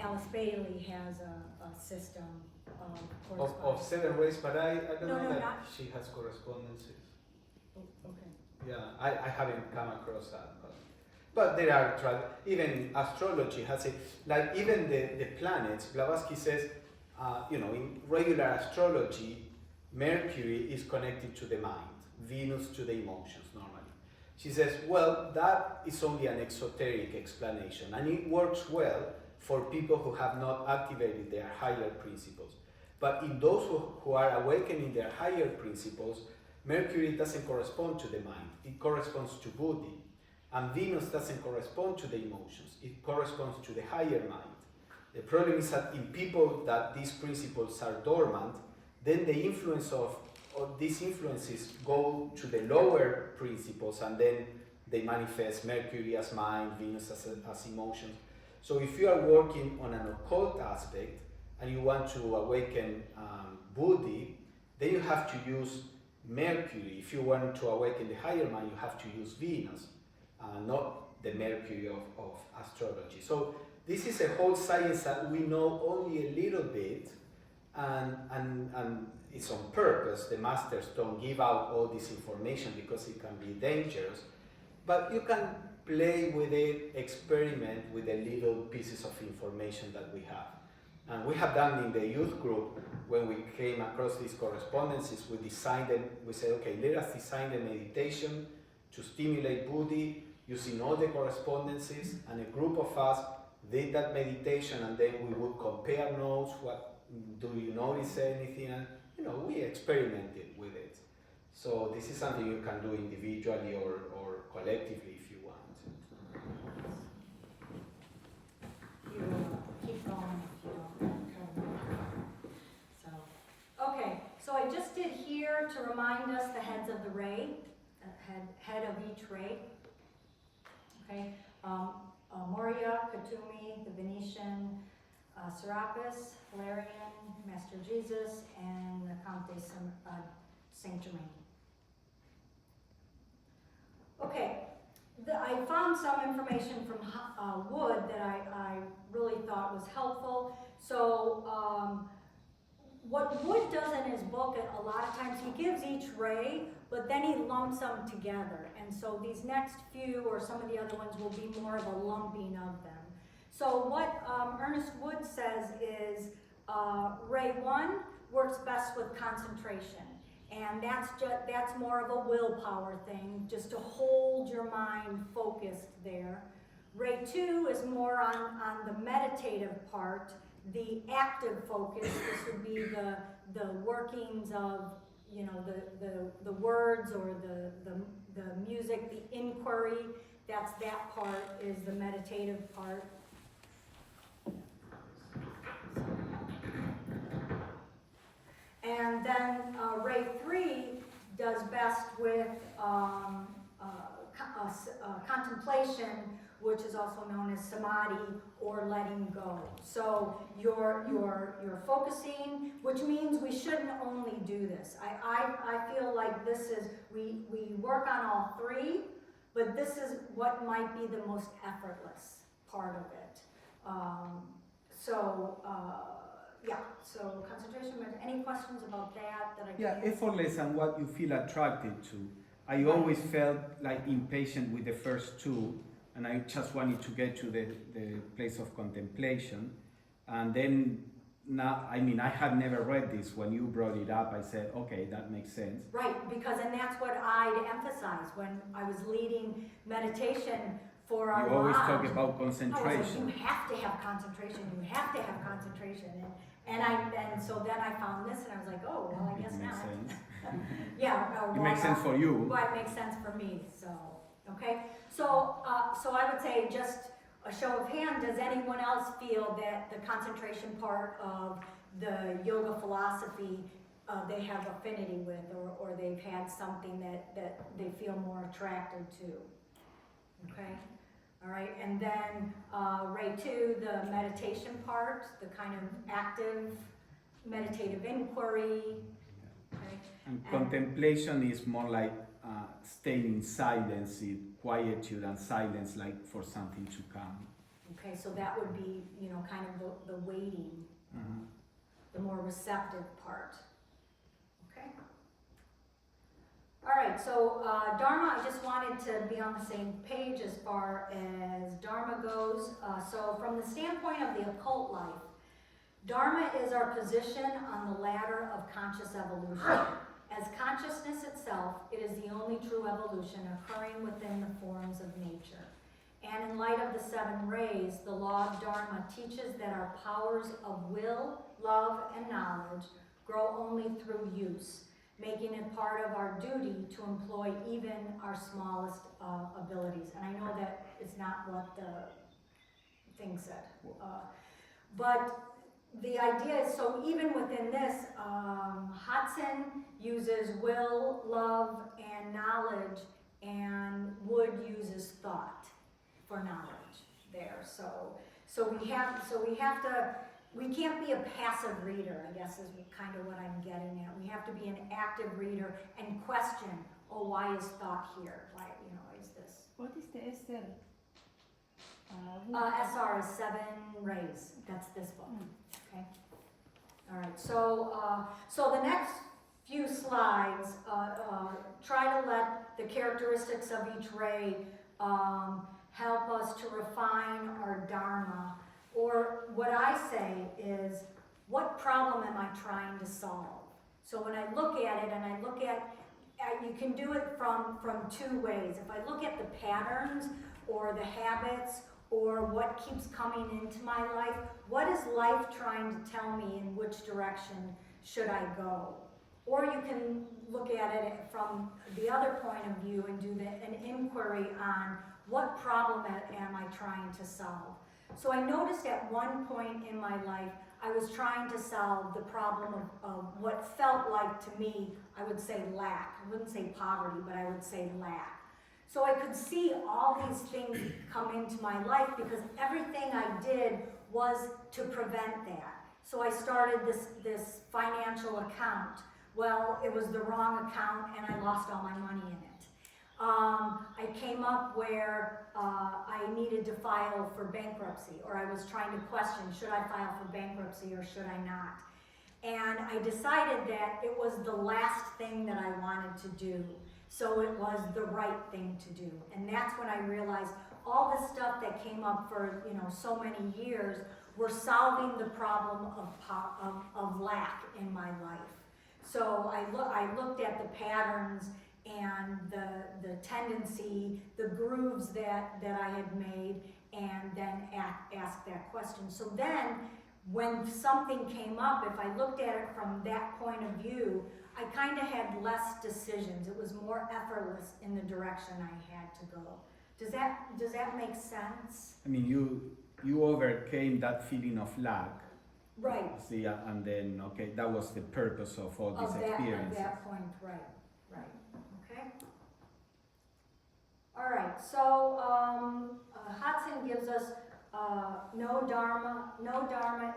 Alice Bailey has a system of Of 7 rays, but I don't know that not. she has correspondences. Oh, okay. Yeah, I haven't come across that. But there are, even astrology has it, like even the planets, Blavatsky says, in regular astrology, Mercury is connected to the mind, Venus to the emotions normally. She says, well, that is only an exoteric explanation, and it works well for people who have not activated their higher principles. But in those who are awakening their higher principles, Mercury doesn't correspond to the mind, it corresponds to Buddhi. And Venus doesn't correspond to the emotions, it corresponds to the higher mind. The problem is that in people that these principles are dormant, then the influence of these influences go to the lower principles, and then they manifest Mercury as mind, Venus as emotions. So if you are working on an occult aspect and you want to awaken Buddhi, then you have to use Mercury. If you want to awaken the higher mind, you have to use Venus. Not the Mercury of astrology. So this is a whole science that we know only a little bit, and it's on purpose. The masters don't give out all this information because it can be dangerous, but you can play with it, experiment with the little pieces of information that we have. And we have done in the youth group, when we came across these correspondences, we designed them, we said, okay, let us design the meditation to stimulate Buddhi, using all the correspondences, and a group of us did that meditation, and then we would compare notes. What do you notice anything? And we experimented with it. So this is something you can do individually or collectively if you want. You keep going if you don't. So, okay. So I just did here to remind us the heads of the ray, head of each ray. Okay, Moria, Katumi, the Venetian, Serapis, Valerian, Master Jesus, and the Count de Saint-Germain. Okay, I found some information from Wood that I really thought was helpful. So what Wood does in his book, a lot of times he gives each ray, but then he lumps them together. And so these next few, or some of the other ones, will be more of a lumping of them. So what Ernest Wood says is ray 1 works best with concentration. And that's more of a willpower thing, just to hold your mind focused there. Ray 2 is more on the meditative part, the active focus. This would be the workings of the words or the music, the inquiry. That part is the meditative part. And then ray 3 does best with contemplation, which is also known as samadhi or letting go. So you're focusing, which means we shouldn't only do this. I feel like this is, we work on all three, but this is what might be the most effortless part of it. Yeah. so concentration, any questions about that I Yeah, can answer? effortless and what you feel attracted to. I Right. always felt like impatient with the first two, and I just wanted to get to the place of contemplation. And then now, I mean, I had never read this. When you brought it up, I said, okay, that makes sense. Right, because, and that's what I'd emphasize when I was leading meditation for our You always talk lodge. about I was like, concentration. you have to have concentration, you have to have concentration. And so then I found this and I was like, oh, well, I guess It makes not. sense. Yeah. It makes sense for you. Well, it makes sense for me, so, okay. So I would say just a show of hand, does anyone else feel that the concentration part of the yoga philosophy they have affinity with, or they've had something that they feel more attracted to? Okay, all right, and then Ray 2, the meditation part, the kind of active meditative inquiry. Okay. And contemplation is more like staying in silence, in quietude and silence, like for something to come. Okay, so that would be, kind of the waiting, Mhm. the more receptive part. Okay. All right, so Dharma, I just wanted to be on the same page as far as Dharma goes. So from the standpoint of the occult life, Dharma is our position on the ladder of conscious evolution. As consciousness itself, it is the only true evolution occurring within the forms of nature. And in light of the 7 rays, the law of Dharma teaches that our powers of will, love, and knowledge grow only through use, making it part of our duty to employ even our smallest abilities. And I know that it's not what the thing said. But the idea is, so even within this, Hudson uses will, love, and knowledge, and Wood uses thought for knowledge there. So we can't be a passive reader, I guess is kind of what I'm getting at. We have to be an active reader and question, oh, why is thought here? Why, is this? What is the SR? SR is 7 rays. That's this book. Okay. All right. So the next few slides try to let the characteristics of each ray help us to refine our dharma. Or what I say is, what problem am I trying to solve? So when I look at it, and I look at, you can do it from 2 ways. If I look at the patterns or the habits or what keeps coming into my life, what is life trying to tell me, in which direction should I go? Or you can look at it from the other point of view and do an inquiry on what problem am I trying to solve. So I noticed at one point in my life, I was trying to solve the problem of what felt like to me, I would say lack. I wouldn't say poverty, but I would say lack. So I could see all these things come into my life because everything I did was to prevent that. So I started this financial account. Well, it was the wrong account and I lost all my money in it. I came up where I needed to file for bankruptcy, or I was trying to question, should I file for bankruptcy or should I not? And I decided that it was the last thing that I wanted to do. So it was the right thing to do. And that's when I realized all the stuff that came up for so many years were solving the problem of lack in my life. So I looked at the patterns and the tendency, the grooves that I had made, and then asked that question. So then, when something came up, if I looked at it from that point of view, I kind of had less decisions. It was more effortless in the direction I had to go. Does that make sense? I mean, you overcame that feeling of lack. Right. See, and then, okay, that was the purpose of all these experiences. At that point, right. Okay. All right, so Hudson gives us no dharma. No dharma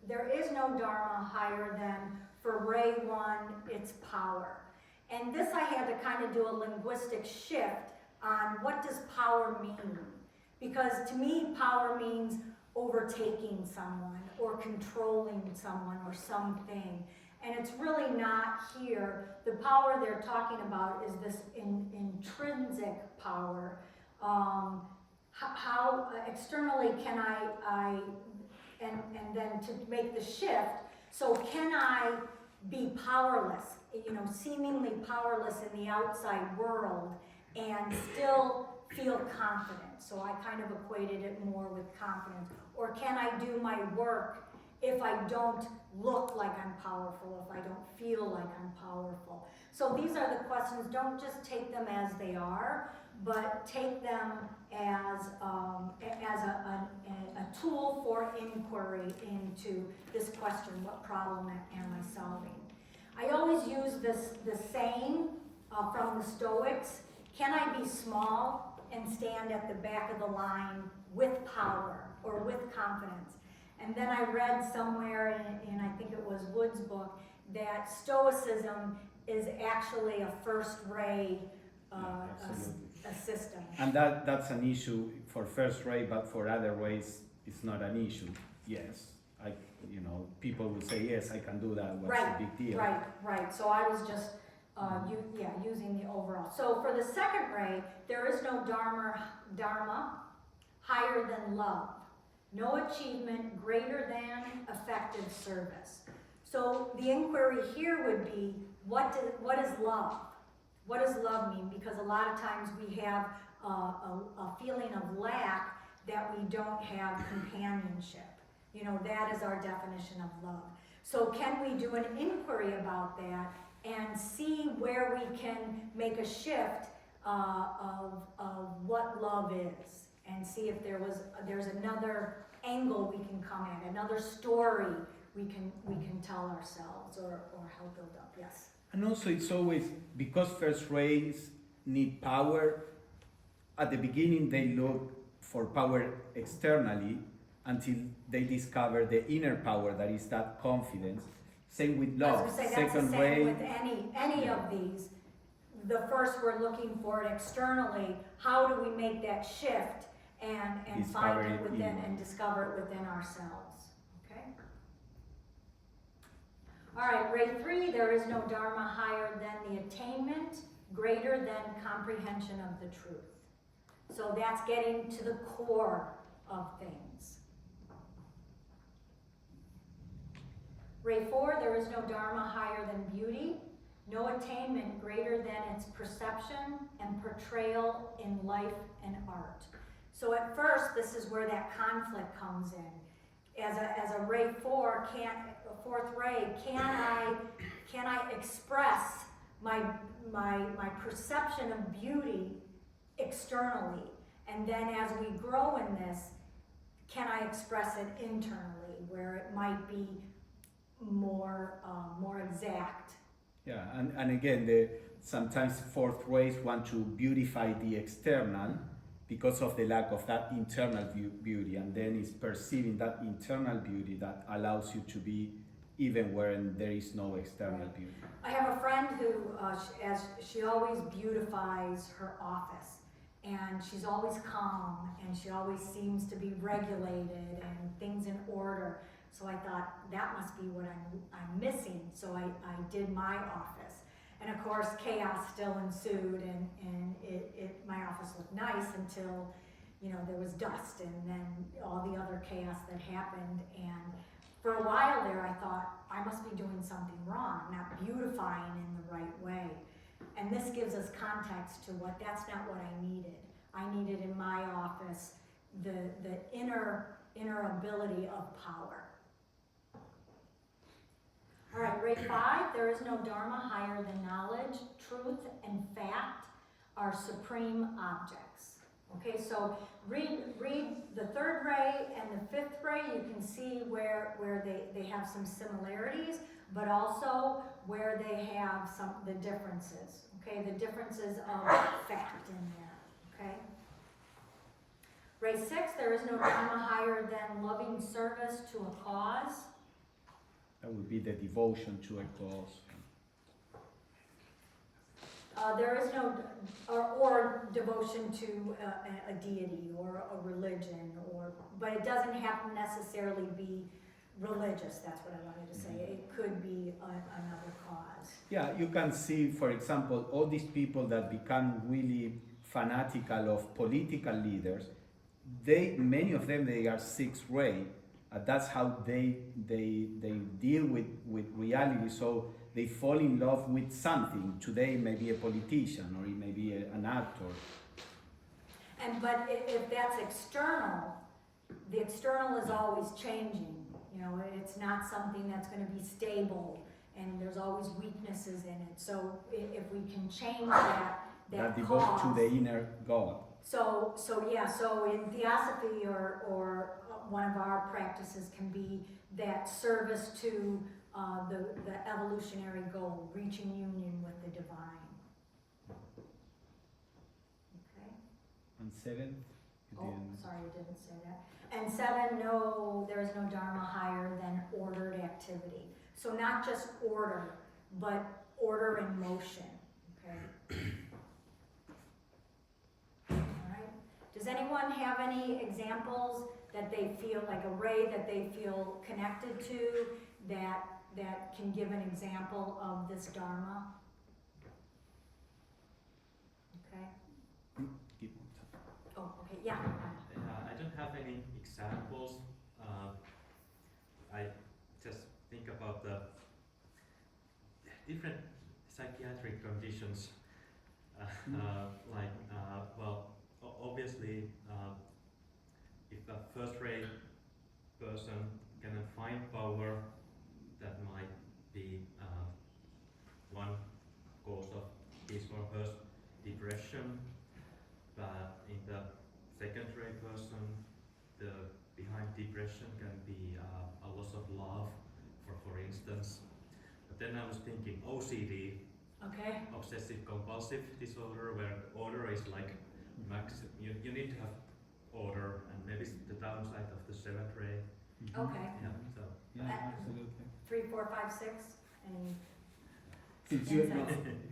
there is no dharma higher than, for Ray 1, its power. And this I had to kind of do a linguistic shift on what does power mean. Because to me, power means over overtaking someone or controlling someone or something. And it's really not here. The power they're talking about is this intrinsic power. How externally can I and then to make the shift, so can I be powerless, seemingly powerless in the outside world and still feel confident? So I kind of equated it more with confidence. Or can I do my work if I don't look like I'm powerful, if I don't feel like I'm powerful? So these are the questions. Don't just take them as they are, but take them as a tool for inquiry into this question: what problem am I solving? I always use the saying from the Stoics: can I be small and stand at the back of the line with power or with confidence? And then I read somewhere in I think it was Wood's book, that Stoicism is actually a first-rate a system. And that's an issue for first rate, but for other rays, it's not an issue. Yes, people will say, yes, I can do that. What's the big deal? Right. So I was just using the overall. So for the second ray, there is no dharma higher than love. No achievement greater than effective service. So the inquiry here would be, what is love? What does love mean? Because a lot of times we have a feeling of lack, that we don't have companionship. That is our definition of love. So can we do an inquiry about that and see where we can make a shift of what love is, and see if there's another angle we can come at, another story we can tell ourselves or help build up. Yes. And also, it's always, because first rays need power, at the beginning they look for power externally until they discover the inner power that is that confidence. Same with love. I was gonna say, that's the same with any of these. The first, we're looking for it externally. How do we make that shift and find it within and discover it within ourselves? Okay. All right, ray 3, there is no dharma higher than the attainment, greater than comprehension of the truth. So that's getting to the core of things. Ray 4, there is no dharma higher than beauty, no attainment greater than its perception and portrayal in life and art. So at first, this is where that conflict comes in. As a ray 4, fourth ray, can I express my perception of beauty externally? And then as we grow in this, can I express it internally, where it might be more exact? Yeah, and again, sometimes fourth rays want to beautify the external because of the lack of that internal beauty, and then it's perceiving that internal beauty that allows you to be even when there is no external beauty. I have a friend who, she always beautifies her office, and she's always calm, and she always seems to be regulated and things in order. So I thought, that must be what I'm missing. So I did my office. And of course, chaos still ensued, and my office looked nice until, there was dust and then all the other chaos that happened. And for a while there, I thought, I must be doing something wrong, not beautifying in the right way. And this gives us context to that's not what I needed. I needed in my office the inner ability of power. All right, ray 5, there is no dharma higher than knowledge, truth, and fact are supreme objects. Okay, so read the third ray and the fifth ray. You can see where they have some similarities, but also where they have the differences. Okay, the differences of fact in there. Okay. Ray 6, there is no dharma higher than loving service to a cause. That would be the devotion to a cause. There is no, or devotion to a deity or a religion, but it doesn't have to necessarily be religious, that's what I wanted to say. It could be another cause. Yeah, you can see, for example, all these people that become really fanatical of political leaders, many of them, they are sixth ray. That's how they deal with reality. So they fall in love with something. Today, maybe a politician, or it may be an actor. But if that's external, the external is always changing. You know, it's not something that's going to be stable, and there's always weaknesses in it. So if we can change that devote cause, to the inner God. So in Theosophy or one of our practices can be that service to the evolutionary goal, reaching union with the divine. Okay. And seventh? Sorry, I didn't say that. And 7, no, there is no dharma higher than ordered activity. So not just order, but order in motion. Okay. All right. Does anyone have any examples that they feel like a ray that they feel connected to that can give an example of this dharma? Okay. Oh, okay. Yeah. I don't have any examples. I just think about the different psychiatric conditions. Obviously, if a first-rate person cannot find power, that might be one cause of his or her depression. But in the second-rate person, the behind depression can be a loss of love, for instance. But then I was thinking OCD, Okay. obsessive compulsive disorder, where order is like you need to have order, and maybe it's the downside of the seventh ray. Okay. Yeah, so Yeah, absolutely. 3, 4, 5, 6, and Since you,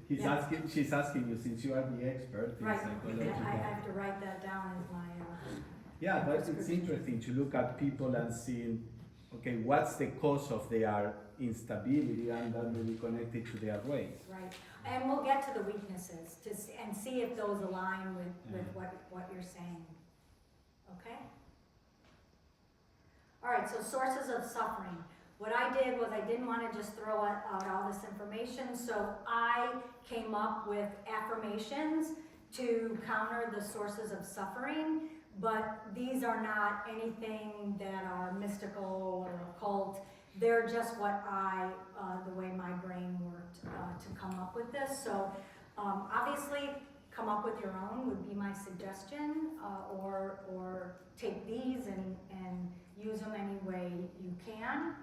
Insights. she's asking you, since you are the expert in right. psychology. I have to write that down as my. Yeah, but it's interesting to look at people and see, okay, what's the cause of their instability, and that may be connected to their race. Right, and we'll get to the weaknesses and see if those align with what you're saying. Okay. All right. So sources of suffering. What I did was I didn't want to just throw out all this information, so I came up with affirmations to counter the sources of suffering, but these are not anything that are mystical or occult. They're just what the way my brain worked to come up with this. So obviously, come up with your own would be my suggestion, or take these and use them any way you can.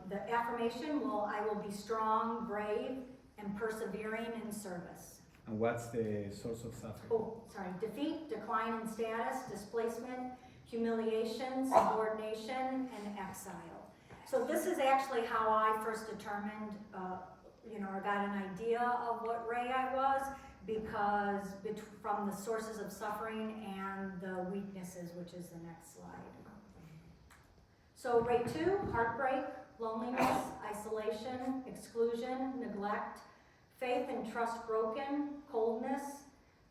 The affirmation I will be strong, brave, and persevering in service. And what's the source of suffering? Oh, sorry, defeat, decline in status, displacement, humiliation, subordination, and exile. So this is actually how I first determined, or got an idea of what ray I was, because from the sources of suffering and the weaknesses, which is the next slide. So ray 2, heartbreak, loneliness, isolation, exclusion, neglect, faith and trust broken, coldness,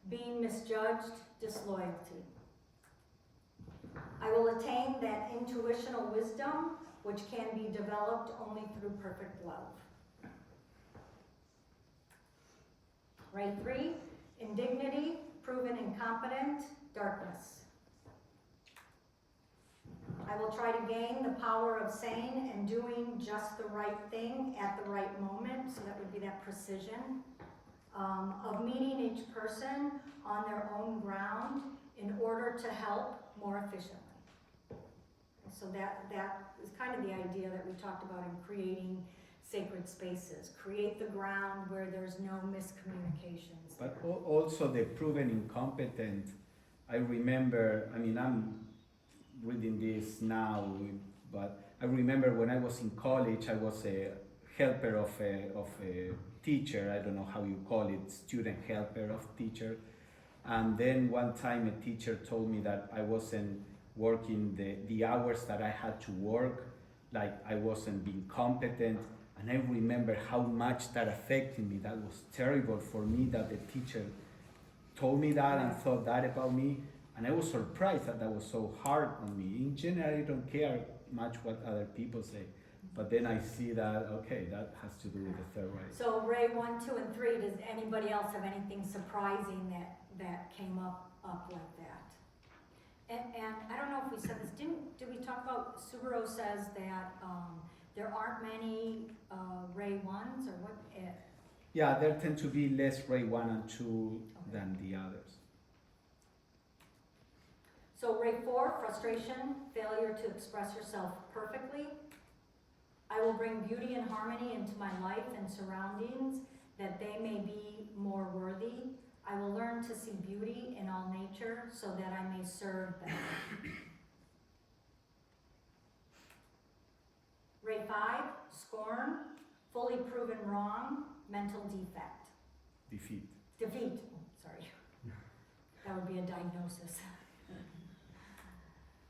being misjudged, disloyalty. I will attain that intuitional wisdom which can be developed only through perfect love. Ray 3, indignity, proven incompetent, darkness. I will try to gain the power of saying and doing just the right thing at the right moment, so that would be that precision, of meeting each person on their own ground in order to help more efficiently. So that is kind of the idea that we talked about in creating sacred spaces. Create the ground where there's no miscommunications. But also the proven incompetent. I remember, I'm reading this now, but I remember when I was in college, I was a helper of a teacher. I don't know how you call it, student helper of teacher. And then one time a teacher told me that I wasn't working the hours that I had to work, like I wasn't being competent. And I remember how much that affected me. That was terrible for me that the teacher told me that and thought that about me. And I was surprised that that was so hard on me. In general, I don't care much what other people say. But then I see that, okay, that has to do with the third ray. So ray 1, 2, and 3, does anybody else have anything surprising that came up like that? And I don't know if we said this, did we talk about, Suguro says that there aren't many ray 1s, or what? Yeah, there tend to be less ray 1 and 2 than the others. So ray 4, frustration, failure to express yourself perfectly. I will bring beauty and harmony into my life and surroundings that they may be more worthy. I will learn to see beauty in all nature so that I may serve better. Ray 5, scorn, fully proven wrong, mental defect. Defeat. Defeat, sorry. That would be a diagnosis.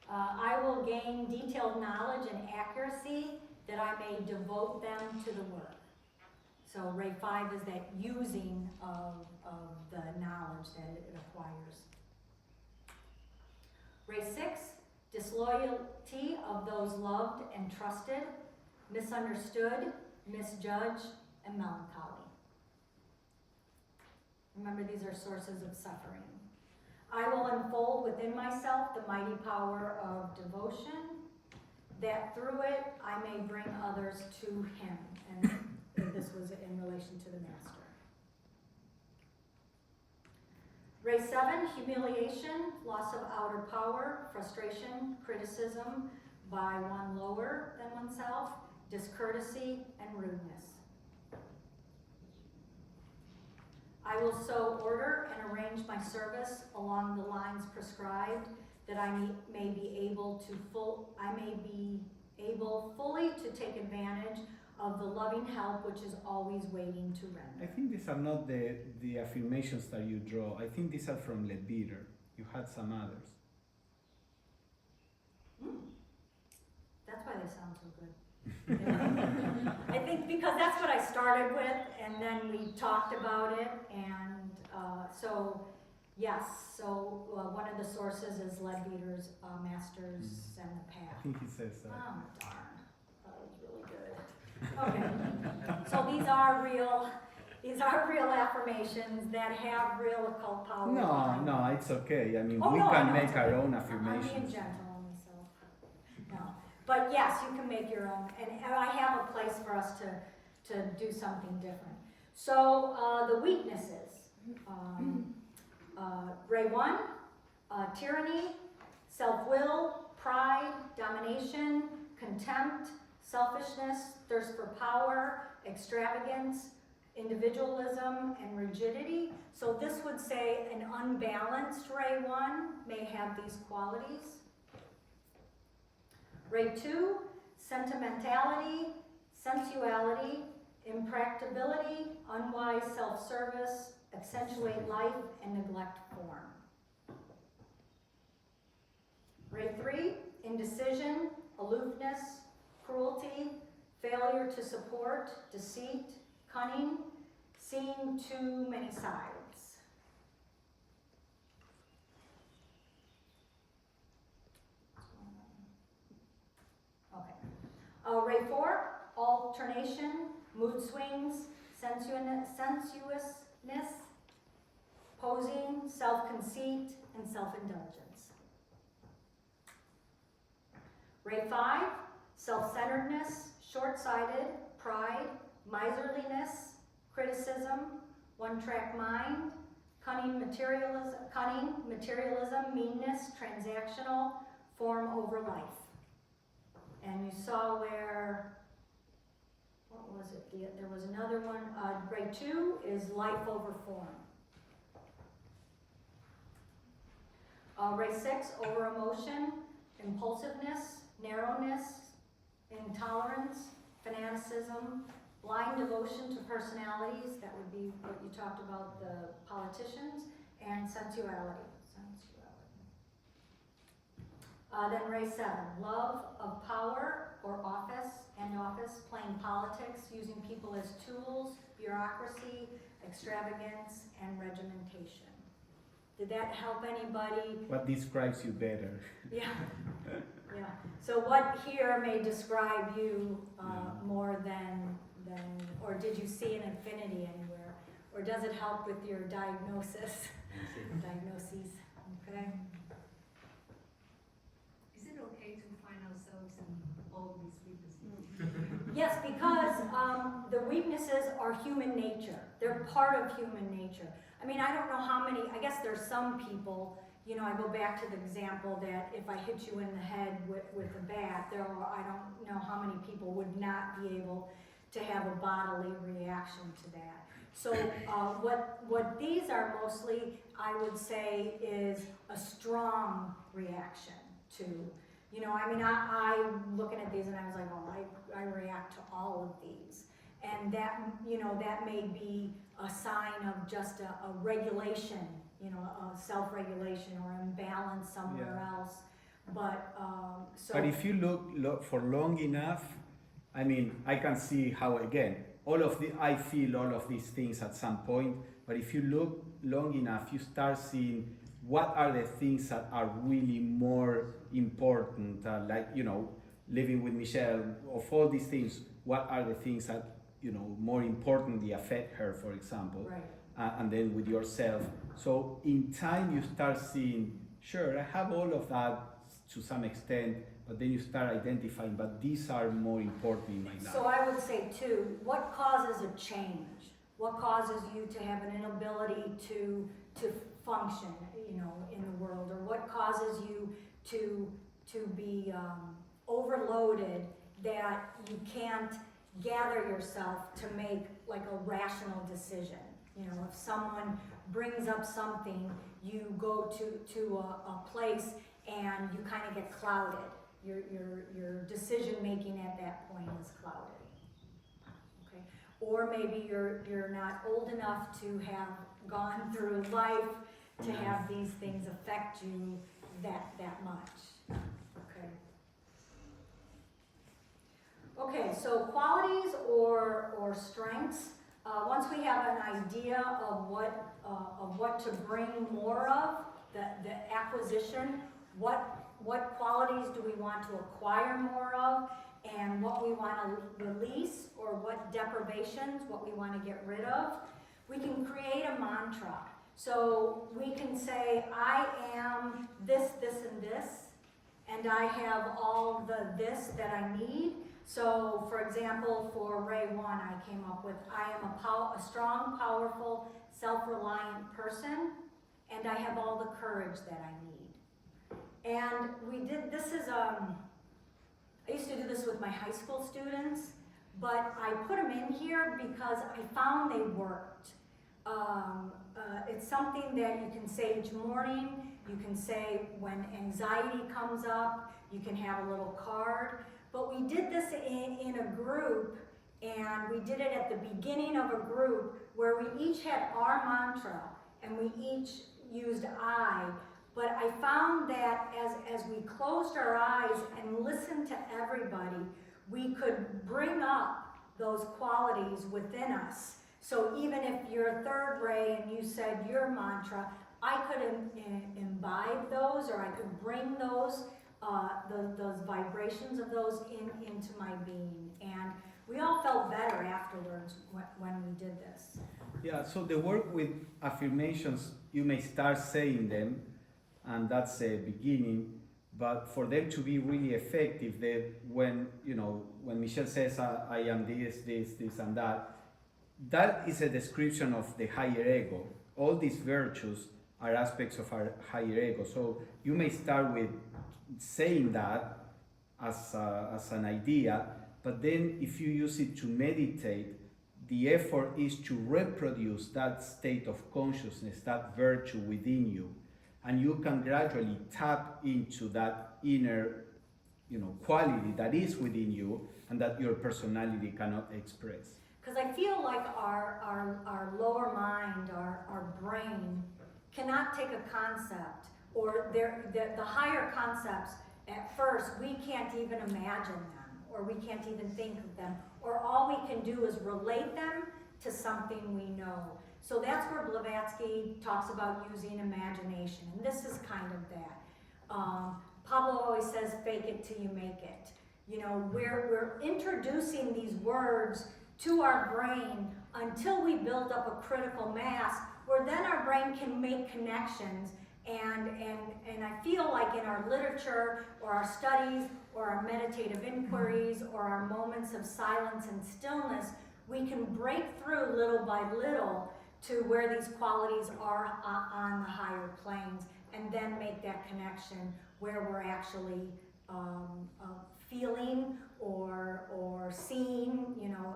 I will gain detailed knowledge and accuracy that I may devote them to the work. So ray 5 is that using of the knowledge that it acquires. Ray 6, disloyalty of those loved and trusted, misunderstood, misjudged, and melancholy. Remember, these are sources of suffering. I will unfold within myself the mighty power of devotion, that through it I may bring others to him. And this was in relation to the master. Ray 7, humiliation, loss of outer power, frustration, criticism by one lower than oneself, discourtesy, and rudeness. I will so order and arrange my service along the lines prescribed that I may be able fully to take advantage of the loving help which is always waiting to render. I think these are not the affirmations that you draw. I think these are from Leadbeater. You had some others. That's why they sound so good. I think because that's what I started with, and then we talked about it, and so yes, so one of the sources is Leadbeater's Masters and the Path. I think he says that. Oh darn, that was really good. Okay, so these are real affirmations that have real occult power. No, it's okay. I mean, Oh, we no, can I know, make it's our okay. own I'm affirmations. being gentle on myself. No, but yes, you can make your own, and I have a place for us to do something different. So the weaknesses, ray 1, tyranny, self-will, pride, domination, contempt, selfishness, thirst for power, extravagance, individualism, and rigidity. So this would say an unbalanced ray 1 may have these qualities. Ray 2, sentimentality, sensuality, impracticability, unwise self-service, accentuate life, and neglect form. Ray 3, indecision, aloofness, cruelty, failure to support, deceit, cunning, seeing too many sides. Okay. Ray 4, alternation, mood swings, sensuousness, posing, self-conceit, and self-indulgence. Ray 5, self-centeredness, short-sighted, pride, miserliness, criticism, one-track mind, cunning, materialism, meanness, transactional, form over life. And you saw where, what was it? There was another one. Ray 2 is life over form. Ray 6, over emotion, impulsiveness, narrowness, intolerance, fanaticism, blind devotion to personalities, that would be what you talked about, the politicians, and sensuality. Then Ray 7, love of power or office and office, playing politics, using people as tools, bureaucracy, extravagance, and regimentation. Did that help anybody? What describes you better? Yeah, yeah. So what here may describe you more than, or did you see an infinity anywhere? Or does it help with your diagnosis? Diagnoses, okay? Is it okay to find ourselves in all these weaknesses? Yes, because the weaknesses are human nature. They're part of human nature. I mean, I don't know how many, I guess there's some people, you know, I go back to the example that if I hit you in the head with a bat, there are, I don't know how many people would not be able to have a bodily reaction to that. So what these are mostly, I would say, is a strong reaction to, you know, I mean, I'm looking at these and I was like, oh, I react to all of these. And that, you know, that may be a sign of just a regulation, you know, a self-regulation or imbalance somewhere else. But, so. But if you look for long enough, I mean, I can see how, again, I feel all of these things at some point, but if you look long enough, you start seeing what are the things that are really more important, like, you know, living with Michele, of all these things, what are the things that, you know, more importantly affect her, for example, right. And then with yourself. So in time you start seeing, sure, I have all of that to some extent, but then you start identifying, but these are more important in my life. So I would say too, what causes a change? What causes you to have an inability to function, you know, in the world? Or what causes you to be overloaded that you can't gather yourself to make like a rational decision? You know, if someone brings up something, you go to a place and you kind of get clouded. Your decision making at that point is clouded. Okay, or maybe you're not old enough to have gone through life to have these things affect you that much. Okay, so qualities or strengths. Once we have an idea of what to bring more of, the acquisition, what qualities do we want to acquire more of, and what we want to release, or what deprivations, what we want to get rid of, we can create a mantra. So we can say, I am this, this, and this, and I have all the this that I need. So, for example, for Ray 1, I came up with, I am a strong, powerful, self-reliant person, and I have all the courage that I need. And we did, this is, I used to do this with my high school students, but I put them in here because I found they worked. It's something that you can say each morning, you can say when anxiety comes up, you can have a little card. But we did this in a group, and we did it at the beginning of a group where we each had our mantra, and we each used I. But I found that as we closed our eyes and listened to everybody, we could bring up those qualities within us. So even if you're third ray and you said your mantra, I could imbibe those, or I could bring those vibrations of those into my being. And we all felt better afterwards when we did this. Yeah, so the work with affirmations, you may start saying them, and that's a beginning, but for them to be really effective, when Michele says, I am this, and that is a description of the higher ego. All these virtues are aspects of our higher ego. So you may start with saying that as an idea, but then if you use it to meditate, the effort is to reproduce that state of consciousness, that virtue within you, and you can gradually tap into that inner, quality that is within you and that your personality cannot express. Because I feel like our lower mind, our brain, cannot take a concept, or the higher concepts, at first, we can't even imagine them, or we can't even think of them, or all we can do is relate them to something we know. So that's where Blavatsky talks about using imagination, and this is kind of that. Pablo always says, fake it till you make it. You know, we're introducing these words to our brain until we build up a critical mass, where then our brain can make connections. And I feel like in our literature, or our studies, or our meditative inquiries, or our moments of silence and stillness, we can break through little by little to where these qualities are on the higher planes, and then make that connection where we're actually feeling or seeing, you know,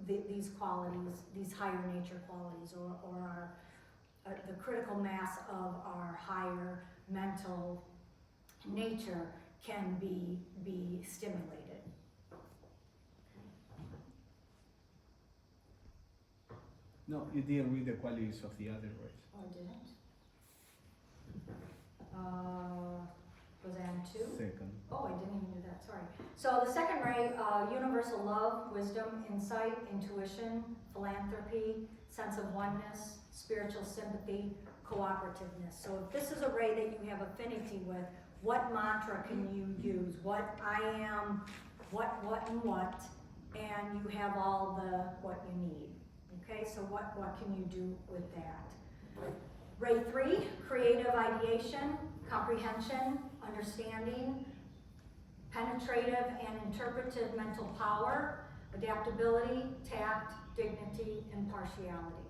these qualities, these higher nature qualities, or our the critical mass of our higher mental nature can be stimulated. No, you didn't read the qualities of the other rays. Oh, I didn't? Was I on 2? Second. Oh, I didn't even do that, sorry. So the second ray, universal love, wisdom, insight, intuition, philanthropy, sense of oneness, spiritual sympathy, cooperativeness. So if this is a ray that you have affinity with, what mantra can you use? What I am, what, and you have all the what you need. Okay, so what can you do with that? Ray 3, creative ideation, comprehension, understanding, penetrative and interpretive mental power, adaptability, tact, dignity, impartiality.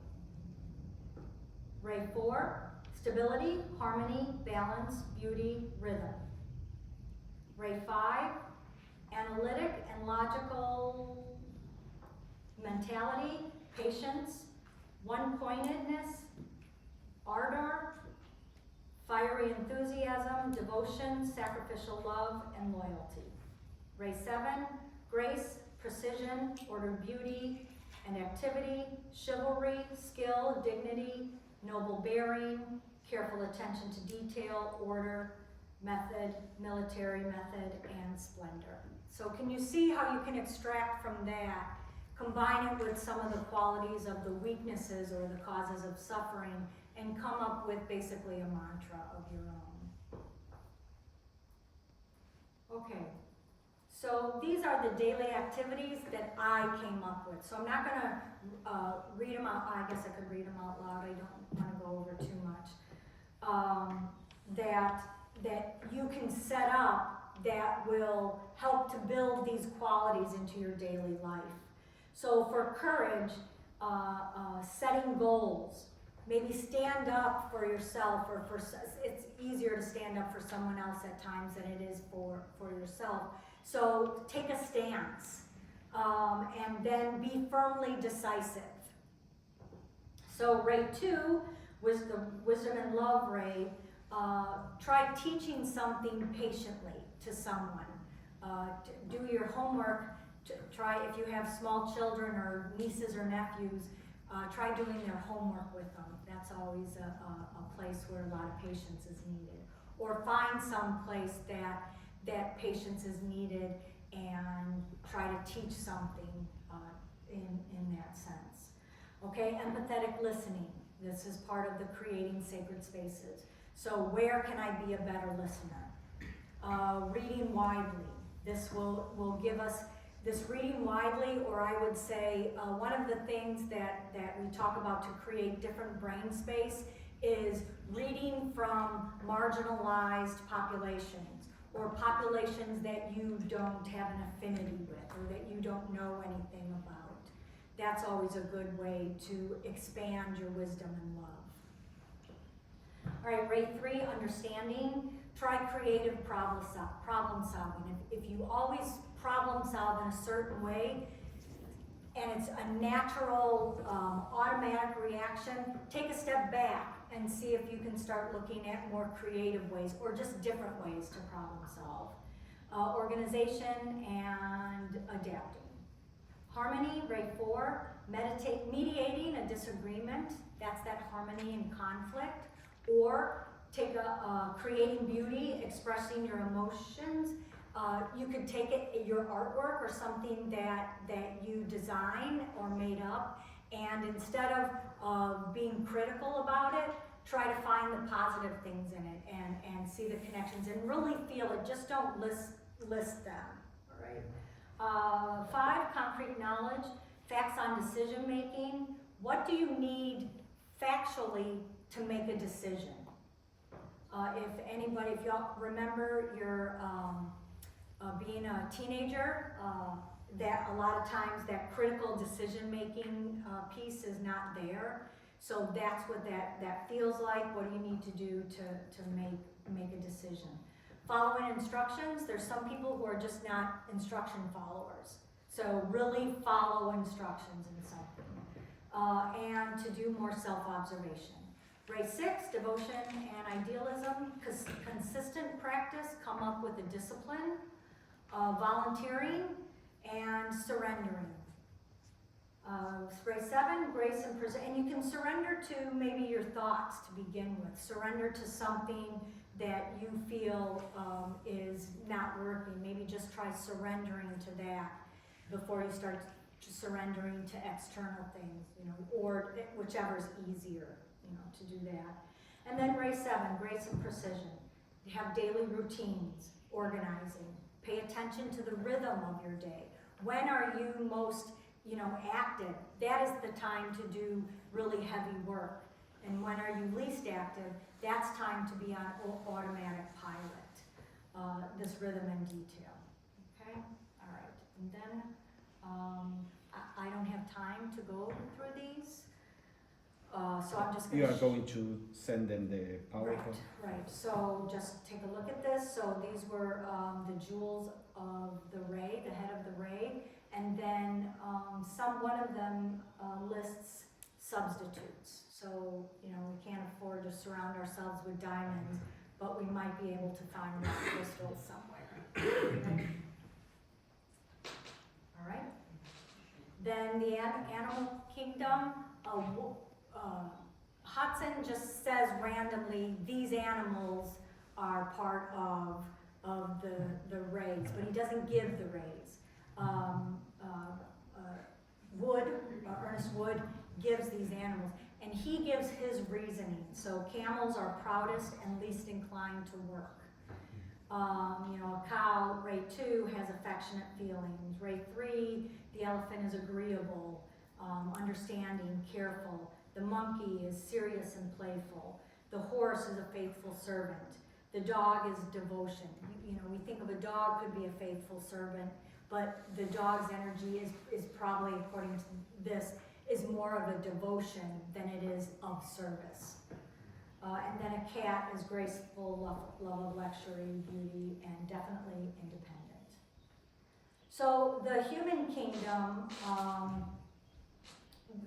Ray 4, stability, harmony, balance, beauty, rhythm. Ray 5, analytic and logical mentality, patience, one-pointedness, ardor, fiery enthusiasm, devotion, sacrificial love, and loyalty. Ray 7, grace, precision, ordered beauty, and activity, chivalry, skill, dignity, noble bearing, careful attention to detail, order, method, military method, and splendor. So can you see how you can extract from that, combine it with some of the qualities of the weaknesses or the causes of suffering, and come up with basically a mantra of your own. Okay, so these are the daily activities that I came up with. So I'm not going to read them out. I guess I could read them out loud. I don't want to go over too much. That you can set up that will help to build these qualities into your daily life. So for courage, setting goals. Maybe stand up for yourself, or it's easier to stand up for someone else at times than it is for yourself. So take a stance, and then be firmly decisive. So ray 2 was the wisdom and love ray. Try teaching something patiently to someone. Do your homework. Try, if you have small children or nieces or nephews, try doing their homework with them. That's always a place where a lot of patience is needed. Or find some place that patience is needed and try to teach something in that sense. Okay, empathetic listening. This is part of the creating sacred spaces. So where can I be a better listener? Reading widely. This will give us this reading widely, or I would say one of the things that we talk about to create different brain space is reading from marginalized populations, or populations that you don't have an affinity with, or that you don't know anything about. That's always a good way to expand your wisdom and love. All right, ray 3, understanding. Try creative problem solving. If you always problem solve in a certain way, and it's a natural, automatic reaction, take a step back and see if you can start looking at more creative ways, or just different ways to problem solve. Organization and adapting. Harmony, ray 4, mediating a disagreement, that's that harmony and conflict. Or take creating beauty, expressing your emotions. You could take it, your artwork or something that you design or made up, and instead of being critical about it, try to find the positive things in it and see the connections and really feel it. Just don't list them, all right? 5, concrete knowledge, facts on decision making. What do you need factually to make a decision? If y'all remember your being a teenager, that a lot of times that critical decision making piece is not there. So that's what that feels like. What do you need to do to make a decision? Following instructions, there's some people who are just not instruction followers. So really follow instructions in something. And to do more self-observation. Ray 6, devotion and idealism, consistent practice, come up with a discipline, volunteering, and surrendering. Ray 7, grace and and you can surrender to maybe your thoughts to begin with. Surrender to something that you feel is not working. Maybe just try surrendering to that before you start surrendering to external things, or whichever is easier, to do that. And then Ray 7, grace and precision. You have daily routines, organizing. Pay attention to the rhythm of your day. When are you most, active? That is the time to do really heavy work. And when are you least active? That's time to be on automatic pilot. This rhythm and detail. Okay? All right. And then I don't have time to go through these. So I'm just going to... You are going to send them the PowerPoint? Right. So just take a look at this. So these were the jewels of the ray, the head of the ray. And then one of them lists substitutes. So, we can't afford to surround ourselves with diamonds, but we might be able to find rock crystals somewhere. Okay. All right. Then the animal kingdom, Hudson just says randomly, these animals are part of the rays, but he doesn't give the rays. Ernest Wood gives these animals, and he gives his reasoning. So camels are proudest and least inclined to work. A cow, ray 2, has affectionate feelings. Ray 3, the elephant is agreeable, understanding, careful. The monkey is serious and playful. The horse is a faithful servant. The dog is devotion. We think of a dog could be a faithful servant, but the dog's energy is probably, according to this, is more of a devotion than it is of service. And then a cat is graceful, love of luxury, beauty, and definitely independent. So the human kingdom,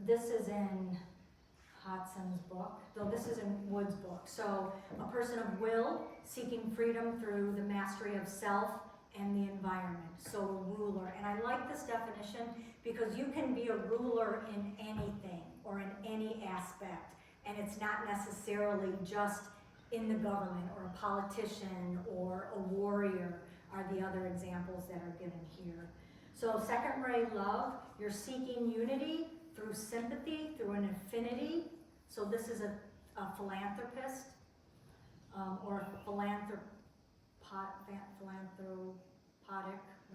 this is in Hodson's book, though this is in Wood's book. So a person of will, seeking freedom through the mastery of self and the environment. So a ruler. And I like this definition because you can be a ruler in anything or in any aspect. And it's not necessarily just in the government, or a politician or a warrior are the other examples that are given here. So second ray, love, you're seeking unity through sympathy, through an affinity. So this is a philanthropist, or philanthropic,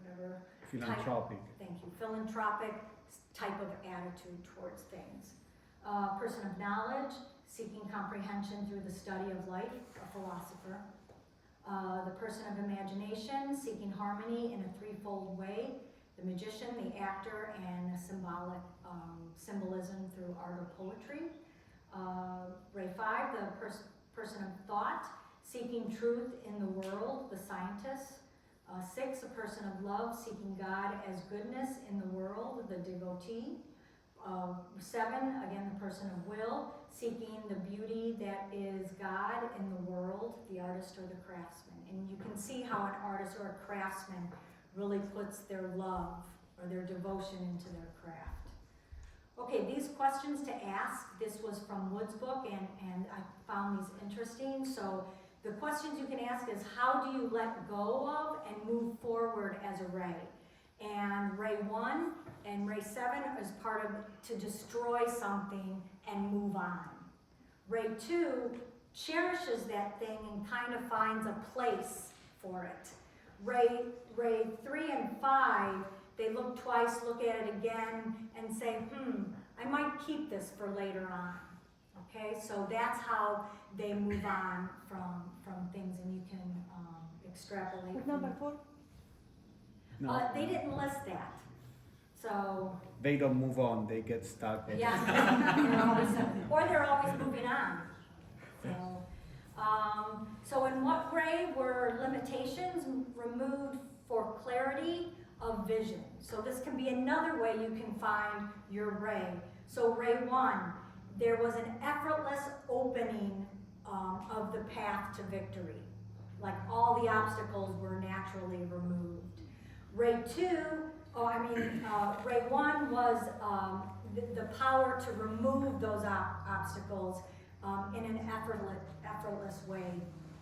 whatever. Philanthropic. Thank you. Philanthropic type of attitude towards things. Person of knowledge, seeking comprehension through the study of life, a philosopher. The person of imagination, seeking harmony in a threefold way. The magician, the actor, and symbolic symbolism through art or poetry. Ray 5, the person of thought, seeking truth in the world, the scientist. 6, a person of love, seeking God as goodness in the world, the devotee. 7, again, the person of will, seeking the beauty that is God in the world, the artist or the craftsman. And you can see how an artist or a craftsman really puts their love or or their devotion into their craft. Okay, these questions to ask, this was from Wood's book, and I found these interesting. So the questions you can ask is, how do you let go of and move forward as a ray? And ray 1 and ray 7 is part of to destroy something and move on. Ray 2 cherishes that thing and kind of finds a place for it. Ray 3 and 5, they look twice, look at it again, and say, I might keep this for later on. Okay, so that's how they move on from things, and you can extrapolate. With number 4? No, They didn't list that, so they don't move on, they get stuck. yeah, they're always moving on. So in what ray were limitations removed for clarity of vision? So this can be another way you can find your ray. So ray 1, there was an effortless opening of the path to victory. Like all the obstacles were naturally removed. Ray 2, ray 1 was the power to remove those obstacles in an effortless way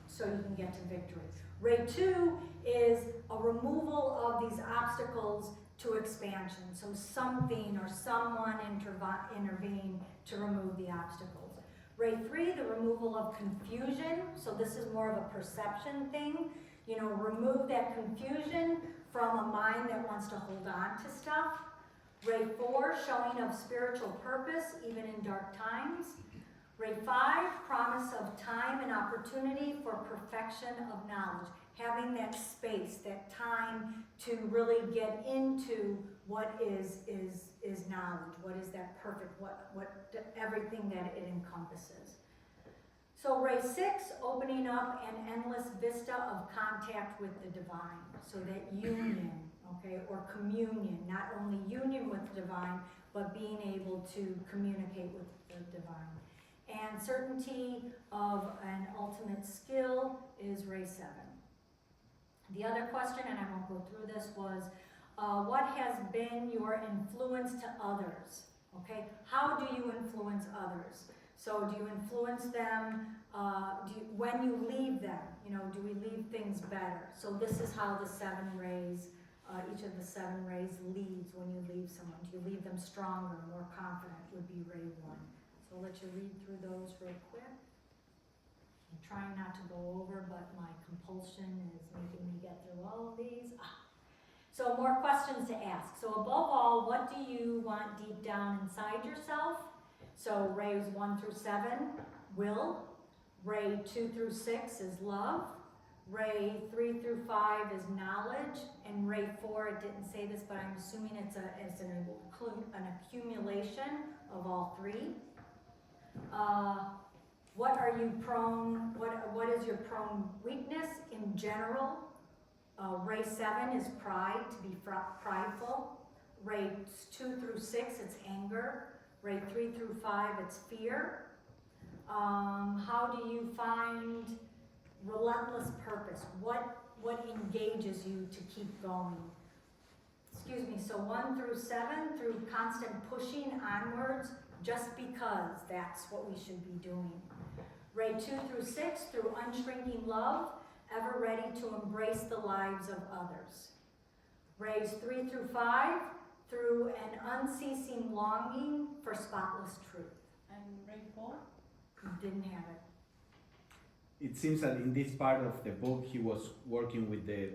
so you can get to victory. Ray 2 is a removal of these obstacles to expansion. So something or someone intervene to remove the obstacles. Ray 3, the removal of confusion. So this is more of a perception thing. Remove that confusion from a mind that wants to hold on to stuff. Ray 4, showing of spiritual purpose even in dark times. Ray 5, promise of time and opportunity for perfection of knowledge. Having that space, that time to really get into what is knowledge, what is that perfect, what everything that it encompasses. So ray 6, opening up an endless vista of contact with the divine. So that union, okay, or communion, not only union with the divine, but being able to communicate with the divine. And certainty of an ultimate skill is ray 7. The other question, and I won't go through this, was what has been your influence to others? Okay, how do you influence others? So do you influence them when you leave them? Do we leave things better? So this is how the 7 rays, each of the 7 rays leads when you leave someone. Do you leave them stronger, more confident would be ray 1. So I'll let you read through those real quick. I'm trying not to go over, but my compulsion is making me get through all of these. So more questions to ask. So above all, what do you want deep down inside yourself? So rays 1 through 7, will. Ray 2 through 6 is love. Ray 3 through 5 is knowledge. And ray 4, it didn't say this, but I'm assuming it's an accumulation of all 3. What are you prone, what is your prone weakness in general? Ray 7 is pride, to be prideful. Ray 2 through 6, it's anger. Ray 3 through 5, it's fear. How do you find relentless purpose? What engages you to keep going? Excuse me, so 1 through 7, through constant pushing onwards, just because that's what we should be doing. Ray 2 through 6, through unshrinking love, ever ready to embrace the lives of others. Rays 3 through 5, through an unceasing longing for spotless truth. And ray 4? Didn't have it. It seems that in this part of the book he was working with the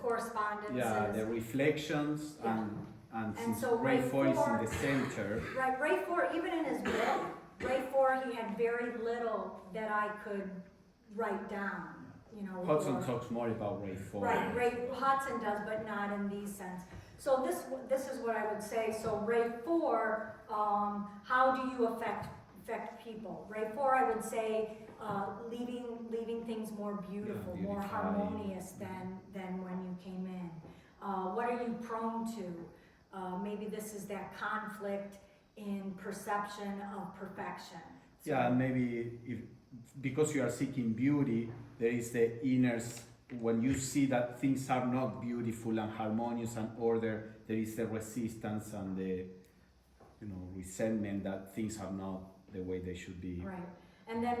correspondences. yeah, the reflections. Yeah. And And since so ray ray 4 is four- in the center, Right, ray 4, even in his will, ray 4, he had very little that I could write down, Hudson or- talks more about ray 4. Right, Ray Hudson does, but not in these sense. So this is what I would say. So ray 4, how do you affect people? Ray 4, I would say, leaving things more beautiful, Yeah, more beautifying. harmonious than when you came in. What are you prone to? Maybe this is that conflict in perception of perfection. So Yeah, and maybe because you are seeking beauty, there is the inner when you see that things are not beautiful and harmonious and order, there is the resistance and the, you know, resentment that things are not the way they should be. Right. And then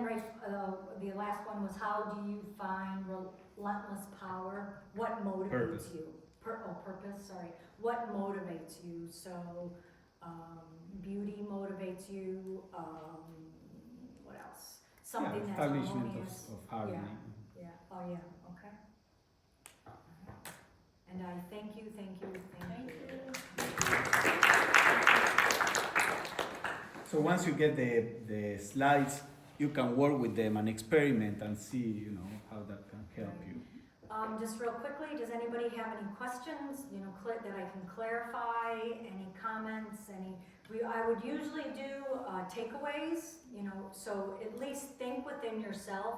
the last one was, how do you find relentless power? What motivates Purpose. you? Purpose, sorry. What motivates you? So, beauty motivates you, what else? Something Yeah, that's establishment harmonious. of harmony. Yeah, oh yeah, okay. And I thank you. So once you get the slides, you can work with them and experiment and see, you know, how that can help you. Just real quickly, does anybody have any questions, you know, that I can clarify, any comments, I would usually do takeaways, you know, so at least think within yourself.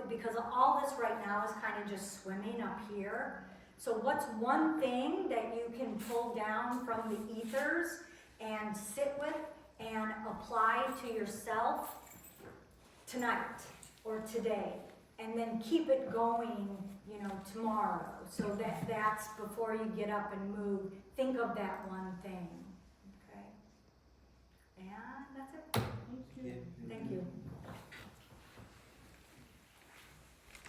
Because all this right now is kind of just swimming up here. So what's one thing that you can pull down from the ethers and sit with and apply to yourself tonight or today? And then keep it going, you know, tomorrow. So that's before you get up and move. Think of that one thing. Okay? And that's it. Thank you.